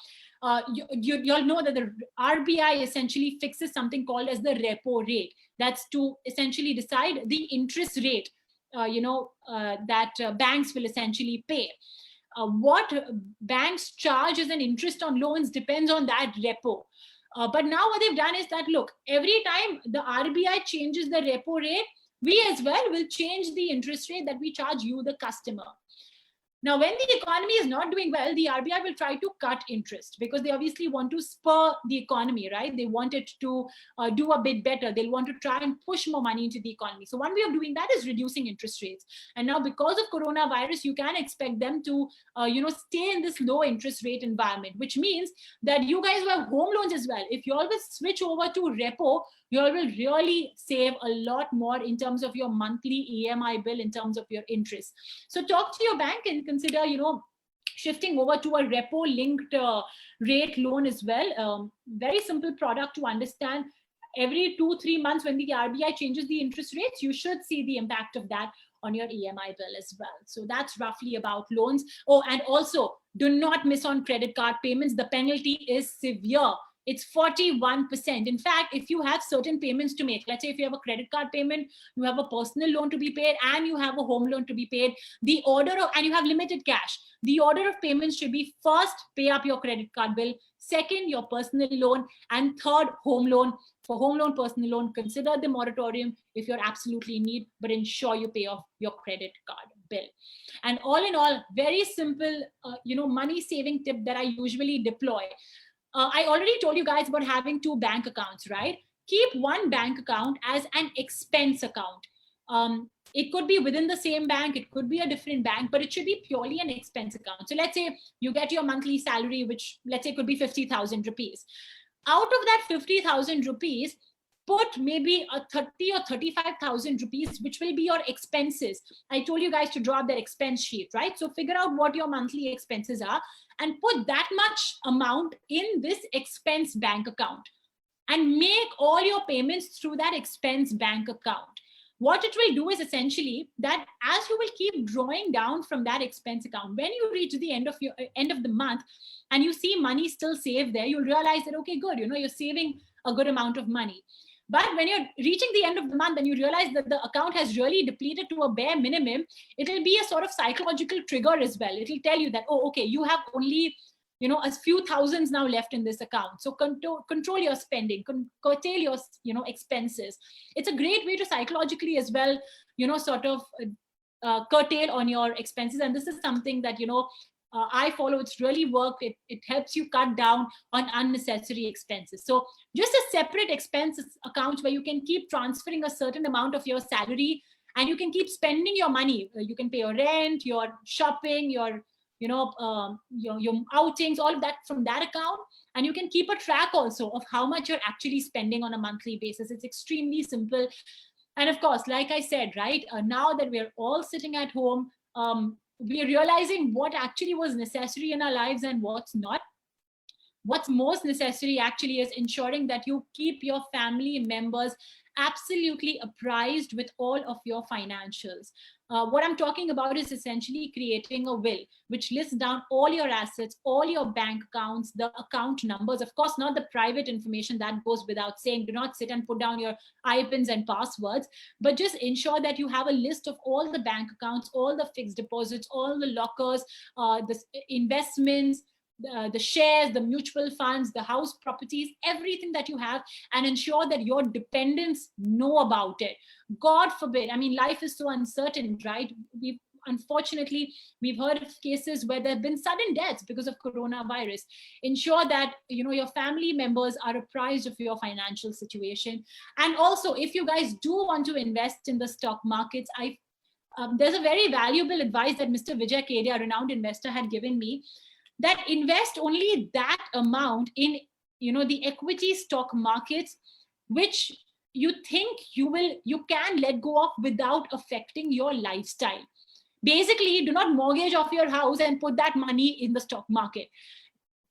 You all know that the RBI essentially fixes something called as the repo rate. That's to essentially decide the interest rate, that banks will essentially pay. What banks charge as an interest on loans depends on that repo. But now what they've done is that, look, every time the RBI changes the repo rate, we as well will change the interest rate that we charge you, the customer. Now, when the economy is not doing well, the RBI will try to cut interest because they obviously want to spur the economy, right? They want it to do a bit better. They'll want to try and push more money into the economy. So one way of doing that is reducing interest rates. And now because of coronavirus, you can expect them to, stay in this low interest rate environment, which means that you guys who have home loans as well, if you always switch over to repo, you all will really save a lot more in terms of your monthly EMI bill, in terms of your interest. So talk to your bank and consider, shifting over to a repo linked rate loan as well. Very simple product to understand. Every 2-3 months when the RBI changes the interest rates, you should see the impact of that on your EMI bill as well. So that's roughly about loans. Oh, and also do not miss on credit card payments. The penalty is severe. It's 41%. In fact, if you have certain payments to make, let's say if you have a credit card payment, you have a personal loan to be paid, and you have a home loan to be paid, and you have limited cash, the order of payments should be: first, pay up your credit card bill; second, your personal loan; and third, home loan. For home loan, personal loan, consider the moratorium if you're absolutely in need, but ensure you pay off your credit card bill. And all in all, very simple, money saving tip that I usually deploy. I already told you guys about having 2 bank accounts, right? Keep one bank account as an expense account. It could be within the same bank, it could be a different bank, but it should be purely an expense account. So let's say you get your monthly salary, which let's say could be 50,000 rupees. Out of that 50,000 rupees, put maybe a 30 or 35,000 rupees, which will be your expenses. I told you guys to draw up that expense sheet, right? So figure out what your monthly expenses are and put that much amount in this expense bank account and make all your payments through that expense bank account. What it will do is essentially that as you will keep drawing down from that expense account, when you reach the end of the month and you see money still saved there, you'll realize that, okay, good, you're saving a good amount of money. But when you're reaching the end of the month and you realize that the account has really depleted to a bare minimum, it'll be a sort of psychological trigger as well. It'll tell you that, oh, okay, you have only, a few thousands now left in this account. So control your spending, curtail your, expenses. It's a great way to psychologically as well, sort of curtail on your expenses. And this is something that, I follow. It's really worked. It helps you cut down on unnecessary expenses. So just a separate expenses account where you can keep transferring a certain amount of your salary, and you can keep spending your money. You can pay your rent, your shopping, your outings, all of that from that account. And you can keep a track also of how much you're actually spending on a monthly basis. It's extremely simple. And of course, like I said, right, now that we're all sitting at home, we're realizing what actually was necessary in our lives and what's not. What's most necessary actually is ensuring that you keep your family members absolutely apprised with all of your financials. What I'm talking about is essentially creating a will, which lists down all your assets, all your bank accounts, the account numbers, of course, not the private information, that goes without saying. Do not sit and put down your IPINs and passwords, but just ensure that you have a list of all the bank accounts, all the fixed deposits, all the lockers, the investments, the shares, the mutual funds, the house properties, everything that you have, and ensure that your dependents know about it. God forbid, I mean, life is so uncertain, right? Unfortunately, we've heard of cases where there have been sudden deaths because of coronavirus. Ensure that your family members are apprised of your financial situation. And also, if you guys do want to invest in the stock markets, there's a very valuable advice that Mr. Vijay Kedia, a renowned investor, had given me, that invest only that amount in the equity stock markets which you think you can let go of without affecting your lifestyle. Basically, do not mortgage off your house and put that money in the stock market.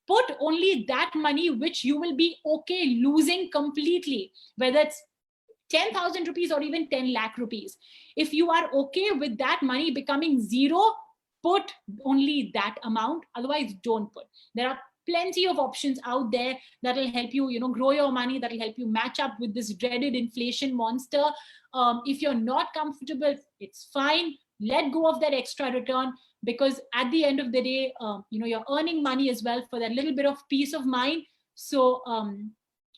Put only that money which you will be okay losing completely, whether it's 10,000 rupees or even 10 lakh rupees. If you are okay with that money becoming zero, put only that amount. Otherwise, don't put. There are plenty of options out there that will help you, grow your money, that will help you match up with this dreaded inflation monster. If you're not comfortable, it's fine. Let go of that extra return, because at the end of the day, you're earning money as well for that little bit of peace of mind. So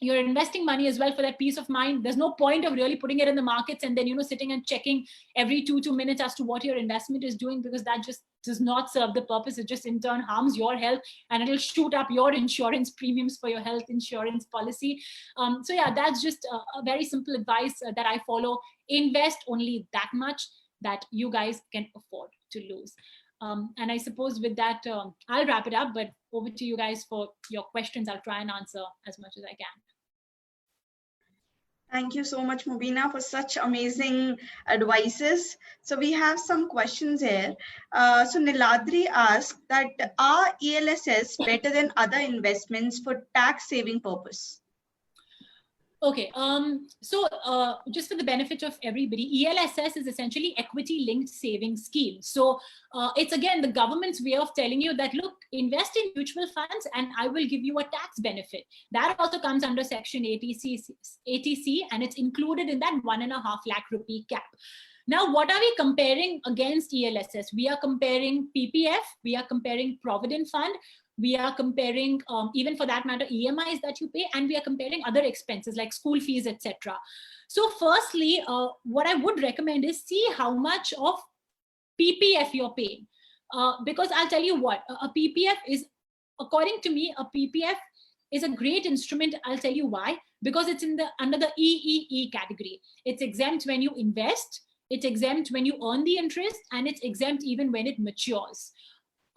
you're investing money as well for that peace of mind. There's no point of really putting it in the markets and then sitting and checking every 2 minutes as to what your investment is doing, because that just does not serve the purpose. It just in turn harms your health, and it'll shoot up your insurance premiums for your health insurance policy. So yeah, that's just a very simple advice that I follow. Invest only that much that you guys can afford to lose. And I suppose with that, I'll wrap it up, but over to you guys for your questions. I'll try and answer as much as I can. Thank you so much, Mubina, for such amazing advices. So we have some questions here. So Niladri asked that, are ELSS better than other investments for tax saving purpose? Okay, so just for the benefit of everybody, ELSS is essentially equity linked savings scheme. So it's again the government's way of telling you that, look, invest in mutual funds and I will give you a tax benefit. That also comes under section 80C, and it's included in that 1.5 lakh rupee cap. Now, what are we comparing against ELSS? We are comparing PPF, we are comparing Provident Fund, we are comparing, even for that matter, EMIs that you pay, and we are comparing other expenses like school fees, etc. So firstly, what I would recommend is see how much of PPF you're paying. Because I'll tell you what, a PPF is, according to me, a PPF is a great instrument. I'll tell you why. Because it's under the EEE category. It's exempt when you invest, it's exempt when you earn the interest, and it's exempt even when it matures.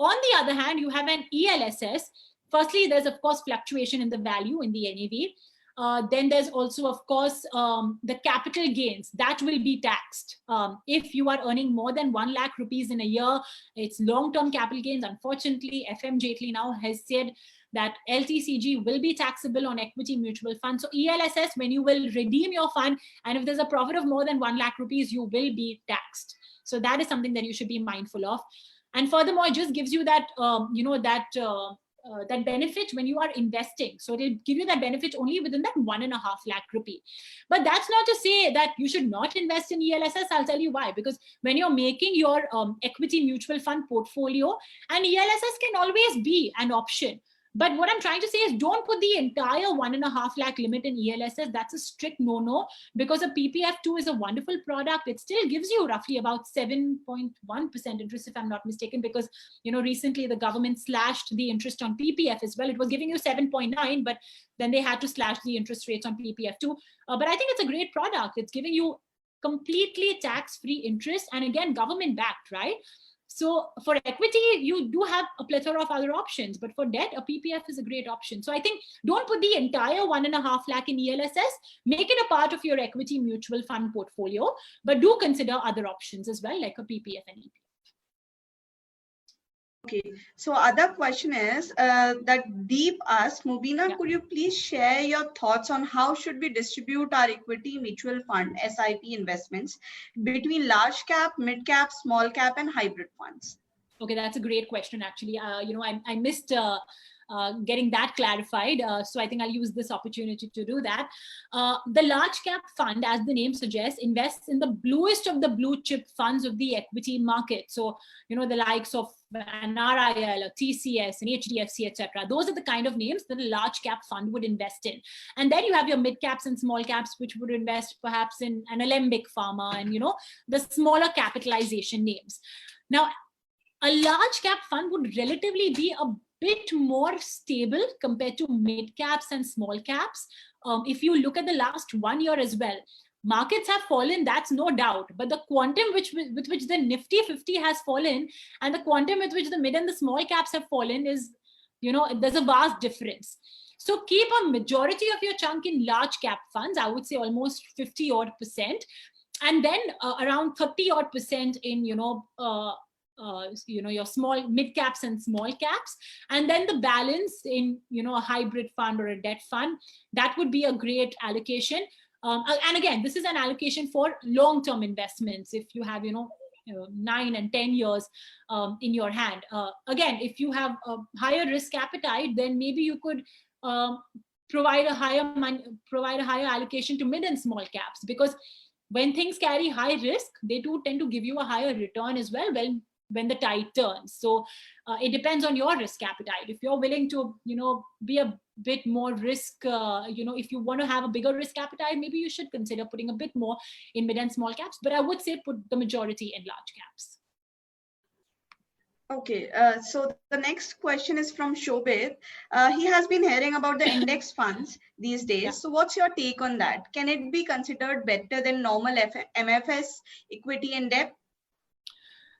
On the other hand, you have an ELSS. Firstly, there's of course fluctuation in the value in the NAV. Then there's also, of course, the capital gains that will be taxed. If you are earning more than 1 lakh rupees in a year, it's long-term capital gains. Unfortunately, FM Jaitley now has said that LTCG will be taxable on equity mutual funds. So ELSS, when you will redeem your fund, and if there's a profit of more than 1 lakh rupees, you will be taxed. So that is something that you should be mindful of. And furthermore, it just gives you that, that benefit when you are investing. So it'll give you that benefit only within that 1.5 lakh rupee. But that's not to say that you should not invest in ELSS. I'll tell you why. Because when you're making your equity mutual fund portfolio, and ELSS can always be an option. But what I'm trying to say is don't put the entire 1.5 lakh limit in ELSS. That's a strict no-no, because a PPF2 is a wonderful product. It still gives you roughly about 7.1% interest, if I'm not mistaken, because, you know, recently the government slashed the interest on PPF as well. It was giving you 7.9, but then they had to slash the interest rates on PPF2. But I think it's a great product. It's giving you completely tax-free interest, and again, government-backed, right? So for equity, you do have a plethora of other options, but for debt, a PPF is a great option. So I think don't put the entire 1.5 lakh in ELSS, make it a part of your equity mutual fund portfolio, but do consider other options as well, like a PPF and EPF. Okay, so other question is that Deep asks, Mubina, could you please share your thoughts on how should we distribute our equity mutual fund SIP investments between large cap, mid cap, small cap, and hybrid funds? Okay, that's a great question, actually. You know, I missed getting that clarified. So I think I'll use this opportunity to do that. The large cap fund, as the name suggests, invests in the bluest of the blue chip funds of the equity market. So, you know, the likes of an RIL or TCS and HDFC, etc. Those are the kind of names that a large cap fund would invest in. And then you have your mid caps and small caps, which would invest perhaps in an Alembic Pharma and, you know, the smaller capitalization names. Now, a large cap fund would relatively be a bit more stable compared to mid caps and small caps. If you look at the last 1 year as well, markets have fallen, that's no doubt, but the quantum with which the Nifty 50 has fallen and the quantum with which the mid and the small caps have fallen is, you know, there's a vast difference. So keep a majority of your chunk in large cap funds, I would say almost 50% and then around 30% in, you know, your small mid caps and small caps, and then the balance in, you know, a hybrid fund or a debt fund. That would be a great allocation. And again, this is an allocation for long-term investments. If you have, 9 and 10 years in your hand. Again, if you have a higher risk appetite, then maybe you could provide a higher allocation to mid and small caps, because when things carry high risk, they do tend to give you a higher return as well when the tide turns. So it depends on your risk appetite. If you're willing to, be a bit more risk, if you want to have a bigger risk appetite, maybe you should consider putting a bit more in mid and small caps, but I would say put the majority in large caps. Okay, so the next question is from Shobit. He has been hearing about the index funds these days. Yeah. So what's your take on that? Can it be considered better than normal MFS, equity and debt?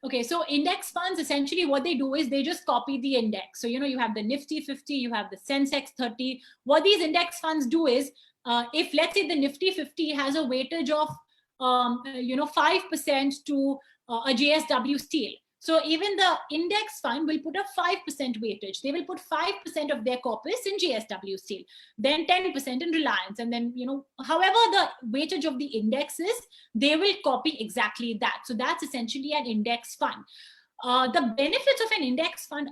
Okay, so index funds, essentially what they do is they just copy the index. So, you have the Nifty 50, you have the Sensex 30. What these index funds do is, if let's say the Nifty 50 has a weightage of, 5% to a JSW Steel. So even the index fund will put a 5% weightage. They will put 5% of their corpus in JSW Steel, then 10% in Reliance. And then, however the weightage of the index is, they will copy exactly that. So that's essentially an index fund. The benefits of an index fund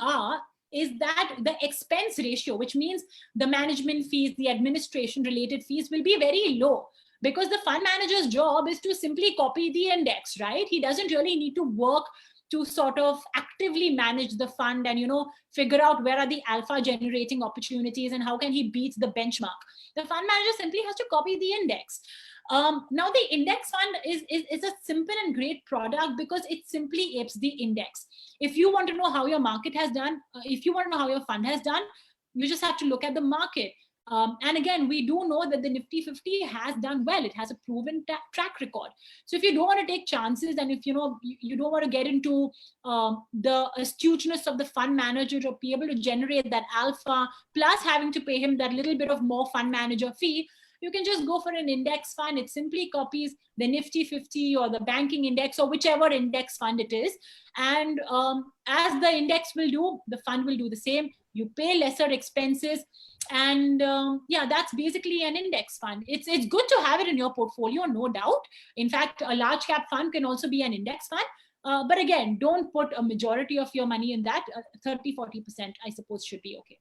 is that the expense ratio, which means the management fees, the administration related fees will be very low. Because the fund manager's job is to simply copy the index, right? He doesn't really need to work to sort of actively manage the fund and, figure out where are the alpha generating opportunities and how can he beat the benchmark. The fund manager simply has to copy the index. Now the index fund is a simple and great product because it simply apes the index. If you want to know how your market has done, if you want to know how your fund has done, you just have to look at the market. And again, we do know that the Nifty 50 has done well. It has a proven track record. So if you don't want to take chances and if you don't want to get into the astuteness of the fund manager to be able to generate that alpha, plus having to pay him that little bit of more fund manager fee, you can just go for an index fund. It simply copies the Nifty 50 or the banking index or whichever index fund it is. And as the index will do, the fund will do the same. You pay lesser expenses. And that's basically an index fund. It's good to have it in your portfolio, no doubt. In fact, a large cap fund can also be an index fund. But again, don't put a majority of your money in that. 30-40%, I suppose, should be okay.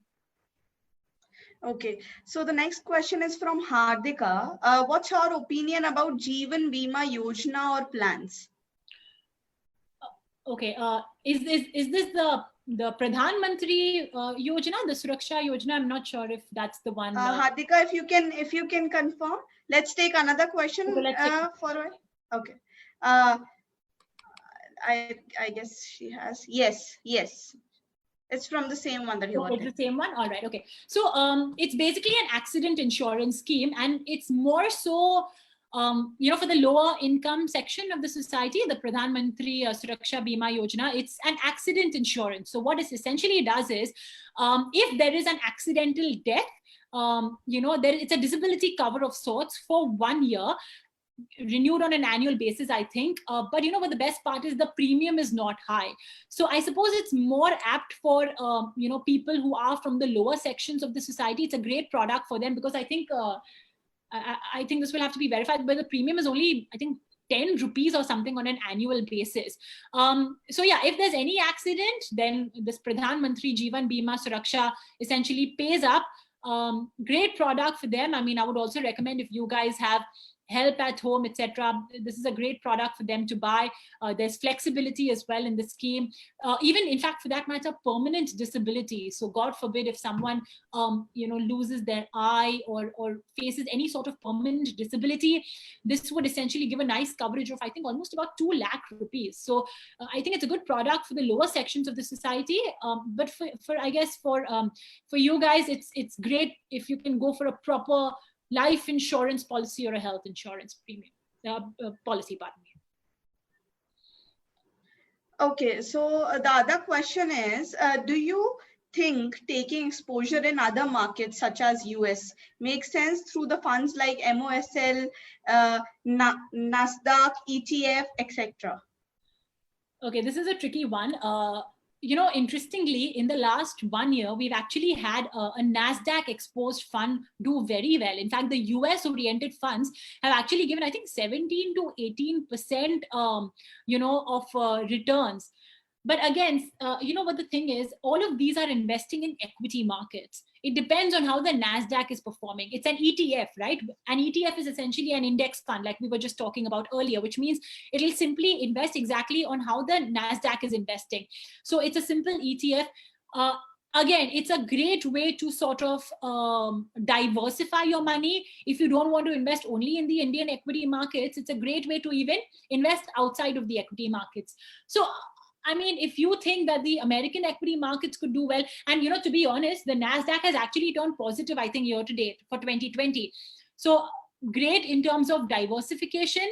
Okay, so the next question is from Hardika. What's your opinion about Jeevan Bima Yojana or plans? Okay, is this the the Pradhan Mantri Yojana, the Suraksha Yojana. I'm not sure if that's the one. Hardika, if you can confirm, let's take another question. Okay, okay. I guess she has. Yes. It's from the same one that you It's the same one. All right. Okay. So it's basically an accident insurance scheme, and it's more so for the lower income section of the society, the Pradhan Mantri Suraksha Bima Yojana, it's an accident insurance. So what it essentially does is, if there is an accidental death, it's a disability cover of sorts for 1 year, renewed on an annual basis, I think. But what the best part is, the premium is not high. So I suppose it's more apt for, people who are from the lower sections of the society. It's a great product for them, because I think, I think this will have to be verified, but the premium is only, I think, 10 rupees or something on an annual basis. So yeah, if there's any accident, then this Pradhan Mantri Jeevan Bima Suraksha essentially pays up. Great product for them. I mean, I would also recommend, if you guys have help at home, etc., this is a great product for them to buy. There's flexibility as well in the scheme. Even, in fact, for that matter, permanent disability. So God forbid if someone loses their eye or faces any sort of permanent disability, this would essentially give a nice coverage of, I think, almost about 2 lakh rupees. So I think it's a good product for the lower sections of the society. But for I guess for you guys, it's great if you can go for a proper life insurance policy or a health insurance premium policy, pardon me. Okay, so the other question is, do you think taking exposure in other markets such as US makes sense through the funds like MOSL, Nasdaq, ETF, etc.? Okay, this is a tricky one. Interestingly, in the last 1 year, we've actually had a NASDAQ exposed fund do very well. In fact, the US oriented funds have actually given, I think, 17 to 18%, of returns. But again, what the thing is, all of these are investing in equity markets. It depends on how the NASDAQ is performing. It's an ETF, right? An ETF is essentially an index fund, like we were just talking about earlier, which means it'll simply invest exactly on how the NASDAQ is investing. So it's a simple ETF. Again, it's a great way to sort of diversify your money. If you don't want to invest only in the Indian equity markets, it's a great way to even invest outside of the equity markets. So I mean, if you think that the American equity markets could do well, and to be honest, the NASDAQ has actually turned positive, I think, year to date for 2020. So great in terms of diversification.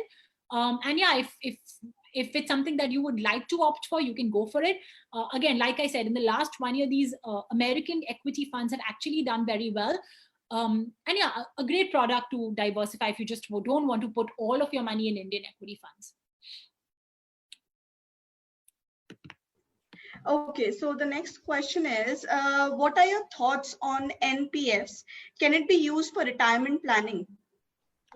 And yeah, if it's something that you would like to opt for, you can go for it. Again, like I said, in the last 1 year, these American equity funds have actually done very well. And yeah, a great product to diversify if you just don't want to put all of your money in Indian equity funds. Okay, so the next question is, what are your thoughts on NPFs? Can it be used for retirement planning?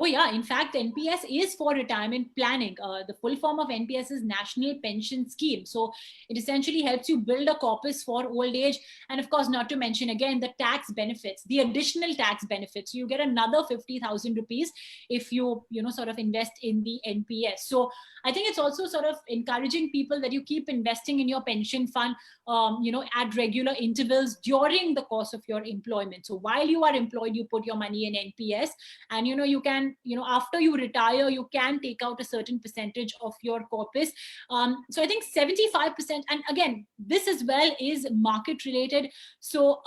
Oh yeah, in fact, NPS is for retirement planning. The full form of NPS is National Pension Scheme. So it essentially helps you build a corpus for old age. And of course, not to mention, again, the tax benefits, the additional tax benefits. You get another 50,000 rupees if you, sort of invest in the NPS. So I think it's also sort of encouraging people that you keep investing in your pension fund, at regular intervals during the course of your employment. So while you are employed, you put your money in NPS, and, you can, after you retire, you can take out a certain percentage of your corpus. So I think 75%, and again, this as well is market related. So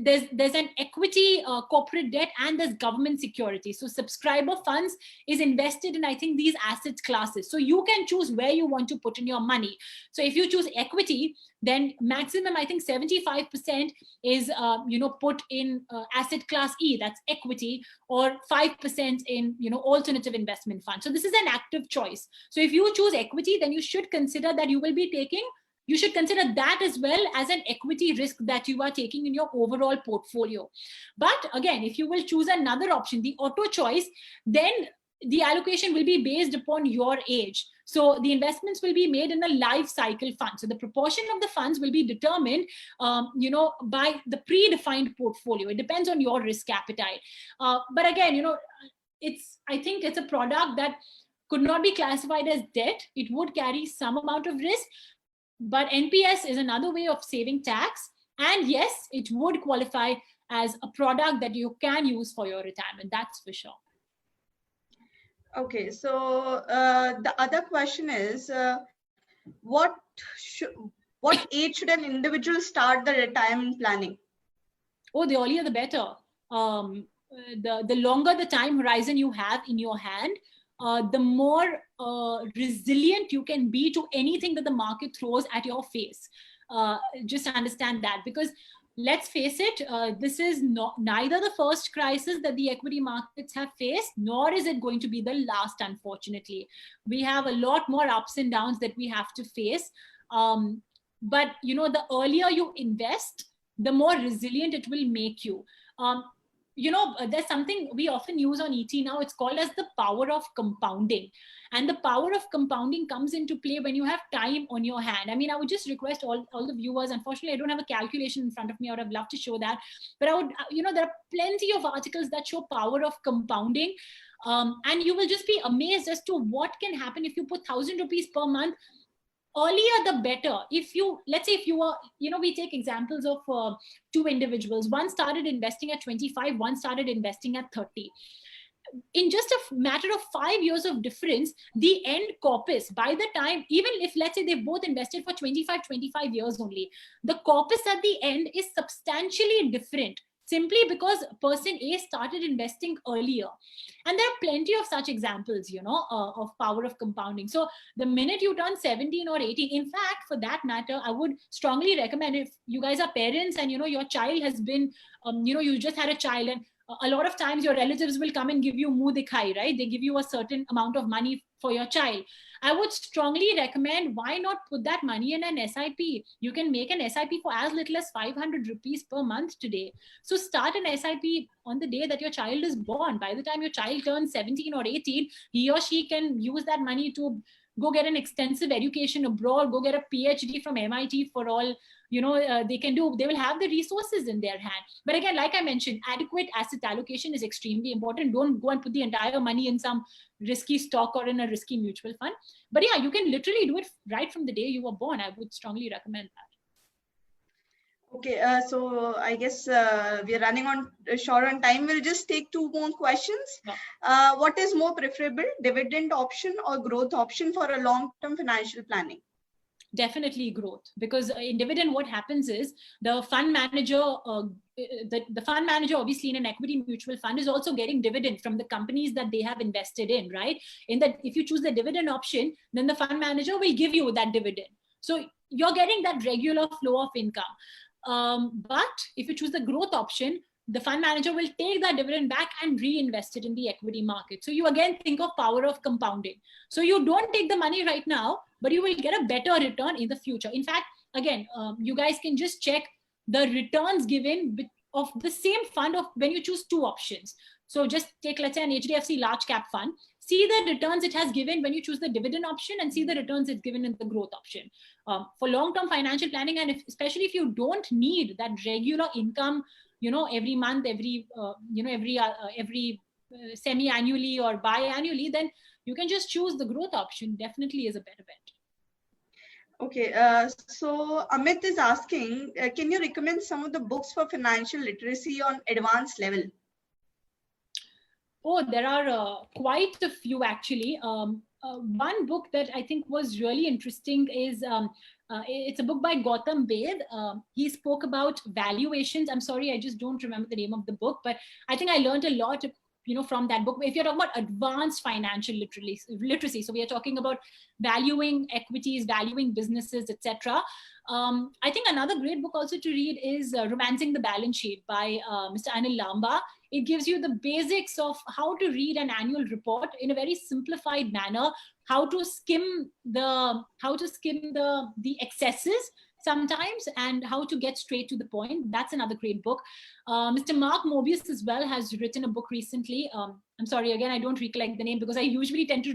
there's an equity corporate debt, and there's government security. So subscriber funds is invested in, I think, these asset classes. So you can choose where you want to put in your money. So if you choose equity, then maximum, I think 75% is, put in asset class E, that's equity, or 5% in, alternative investment fund. So this is an active choice. So if you choose equity, then you should consider that you should consider that as well as an equity risk that you are taking in your overall portfolio. But again, if you will choose another option, the auto choice, then the allocation will be based upon your age. So the investments will be made in a life cycle fund. So the proportion of the funds will be determined, by the predefined portfolio. It depends on your risk appetite. But again, I think it's a product that could not be classified as debt. It would carry some amount of risk. But NPS is another way of saving tax. And yes, it would qualify as a product that you can use for your retirement. That's for sure. Okay, so the other question is, what age should an individual start the retirement planning? Oh, the earlier the better. The longer the time horizon you have in your hand, the more resilient you can be to anything that the market throws at your face. Just understand that, because let's face it, this is neither the first crisis that the equity markets have faced, nor is it going to be the last, unfortunately. We have a lot more ups and downs that we have to face. But you know, the earlier you invest, the more resilient it will make you. You know, there's something we often use on ET now. It's called as the power of compounding. And the power of compounding comes into play when you have time on your hand. I mean, I would just request all the viewers, unfortunately, I don't have a calculation in front of me. I would have loved to show that. But I would, you know, there are plenty of articles that show power of compounding. And you will just be amazed as to what can happen if you put 1,000 rupees per month. Earlier the better. If you, let's say if you are, you know, we take examples of two individuals. One started investing at 25, one started investing at 30. In just a matter of 5 years of difference, the end corpus, by the time, even if let's say they both invested for 25 years only, the corpus at the end is substantially different, simply because person A started investing earlier. And there are plenty of such examples, you know, of power of compounding. So the minute you turn 17 or 18, in fact, for that matter, I would strongly recommend, if you guys are parents and, you know, your child has been, you know, you just had a child, and a lot of times your relatives will come and give you muh dikhai, right? They give you a certain amount of money for your child. I would strongly recommend, why not put that money in an SIP? You can make an SIP for as little as 500 rupees per month today. So start an SIP on the day that your child is born. By the time your child turns 17 or 18, he or she can use that money to go get an extensive education abroad, go get a PhD from MIT for all, you know, they can do. They will have the resources in their hand. But again, like I mentioned, adequate asset allocation is extremely important. Don't go and put the entire money in some risky stock or in a risky mutual fund. But yeah, you can literally do it right from the day you were born. I would strongly recommend that. Okay, so I guess we are running on short on time. We'll just take two more questions. Yeah. What is more preferable, dividend option or growth option for a long-term financial planning? Definitely growth, because in dividend, what happens is the fund manager, the fund manager, obviously in an equity mutual fund, is also getting dividend from the companies that they have invested in, right? In that, if you choose the dividend option, then the fund manager will give you that dividend. So you're getting that regular flow of income. But if you choose the growth option, the fund manager will take that dividend back and reinvest it in the equity market. So you again think of power of compounding. So you don't take the money right now, but you will get a better return in the future. In fact, again, you guys can just check the returns given of the same fund of when you choose two options. So just take, let's say, an HDFC large cap fund, see the returns it has given when you choose the dividend option, and see the returns it's given in the growth option. For long-term financial planning, and especially if you don't need that regular income, you know, every month, every semi-annually or bi-annually, then you can just choose the growth option. Definitely is a better bet. Okay, so Amit is asking, can you recommend some of the books for financial literacy on advanced level? Oh, there are quite a few actually. One book that I think was really interesting is, it's a book by Gautam Baid. He spoke about valuations. I'm sorry, I just don't remember the name of the book, but I think I learned a lot, you know, from that book. If you're talking about advanced financial literacy, so we are talking about valuing equities, valuing businesses, etc. I think another great book also to read is Romancing the Balance Sheet by Mr. Anil Lamba. It gives you the basics of how to read an annual report in a very simplified manner, how to skim the excesses, sometimes, and how to get straight to the point. That's another great book. Mr. Mark Mobius as well has written a book recently. I'm sorry, again, I don't recollect the name because I usually tend to,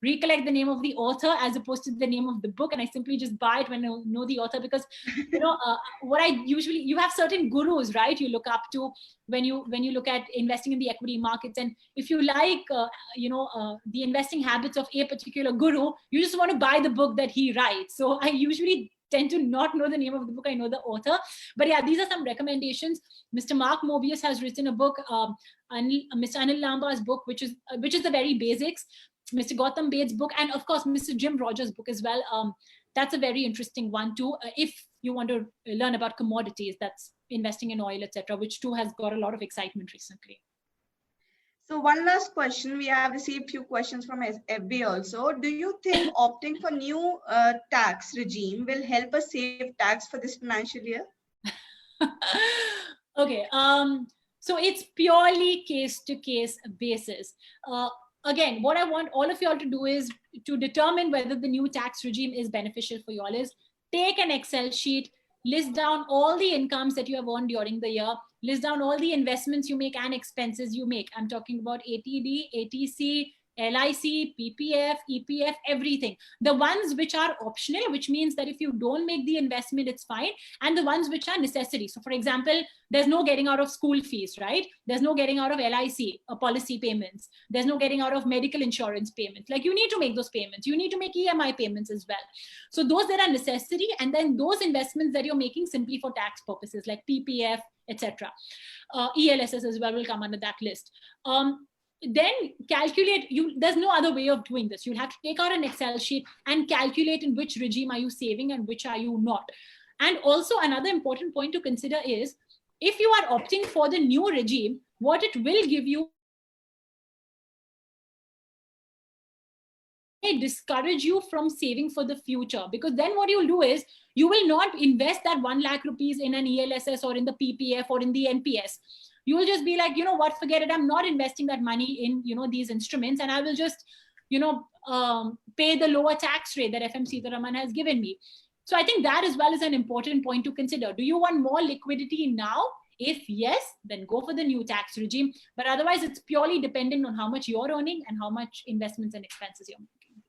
recollect the name of the author as opposed to the name of the book. And I simply just buy it when I know the author, because, you have certain gurus, right? You look up to when you look at investing in the equity markets. And if you like, the investing habits of a particular guru, you just want to buy the book that he writes. So I usually tend to not know the name of the book. I know the author. But yeah, these are some recommendations. Mr. Mark Mobius has written a book, Mr. Anil Lamba's book, which is the very basics, Mr. Gautam Baid's book, and of course, Mr. Jim Rogers' book as well. That's a very interesting one too. If you want to learn about commodities, that's investing in oil, etc., which too has got a lot of excitement recently. So one last question. We have received few questions from FB also. Do you think opting for new tax regime will help us save tax for this financial year? Okay. So it's purely case-to-case basis. Again, what I want all of y'all to do is to determine whether the new tax regime is beneficial for y'all is take an Excel sheet, list down all the incomes that you have earned during the year, list down all the investments you make and expenses you make. I'm talking about ATD, ATC, LIC, PPF, EPF, everything. The ones which are optional, which means that if you don't make the investment, it's fine. And the ones which are necessary. So for example, there's no getting out of school fees, right? There's no getting out of LIC policy payments. There's no getting out of medical insurance payments. Like, you need to make those payments. You need to make EMI payments as well. So those that are necessary, and then those investments that you're making simply for tax purposes, like PPF, etc. ELSS as well will come under that list. Then calculate, there's no other way of doing this. You'll have to take out an Excel sheet and calculate in which regime are you saving and which are you not. And also another important point to consider is, if you are opting for the new regime, what it will give you may discourage you from saving for the future, because then what you'll do is you will not invest that 1 lakh rupees in an ELSS or in the PPF or in the NPS. You will just be like, you know what, forget it. I'm not investing that money in, these instruments, and I will just, pay the lower tax rate that FM Sitharaman has given me. So I think that as well is an important point to consider. Do you want more liquidity now? If yes, then go for the new tax regime. But otherwise, it's purely dependent on how much you're earning and how much investments and expenses you're making.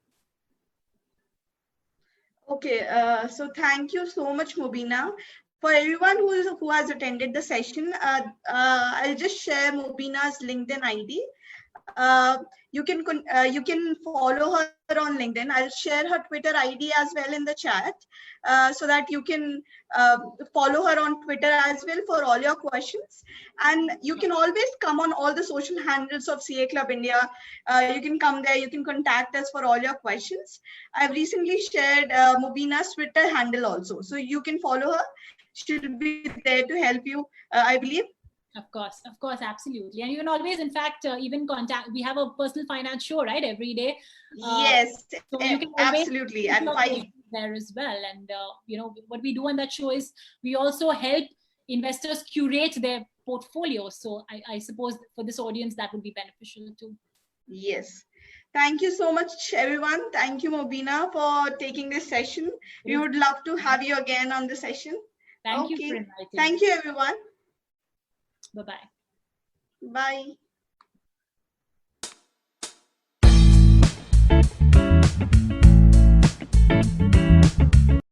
Okay, so thank you so much, Mobina. For everyone who has attended the session, I'll just share Mobina's LinkedIn ID. You can follow her on LinkedIn. I'll share her Twitter ID as well in the chat, so that you can follow her on Twitter as well for all your questions. And you can always come on all the social handles of CA Club India. You can come there. You can contact us for all your questions. I've recently shared Mobina's Twitter handle also, so you can follow her. She'll be there to help you, I believe. Of course, absolutely. And you can always, in fact, even contact, we have a personal finance show, right, every day. Yes, so you can absolutely. And there as well. And, what we do on that show is we also help investors curate their portfolio. So I suppose for this audience, that would be beneficial too. Yes. Thank you so much, everyone. Thank you, Mobina, for taking this session. We would love to have you again on the session. Thank you for inviting me. Thank you, everyone. Bye-bye. Bye.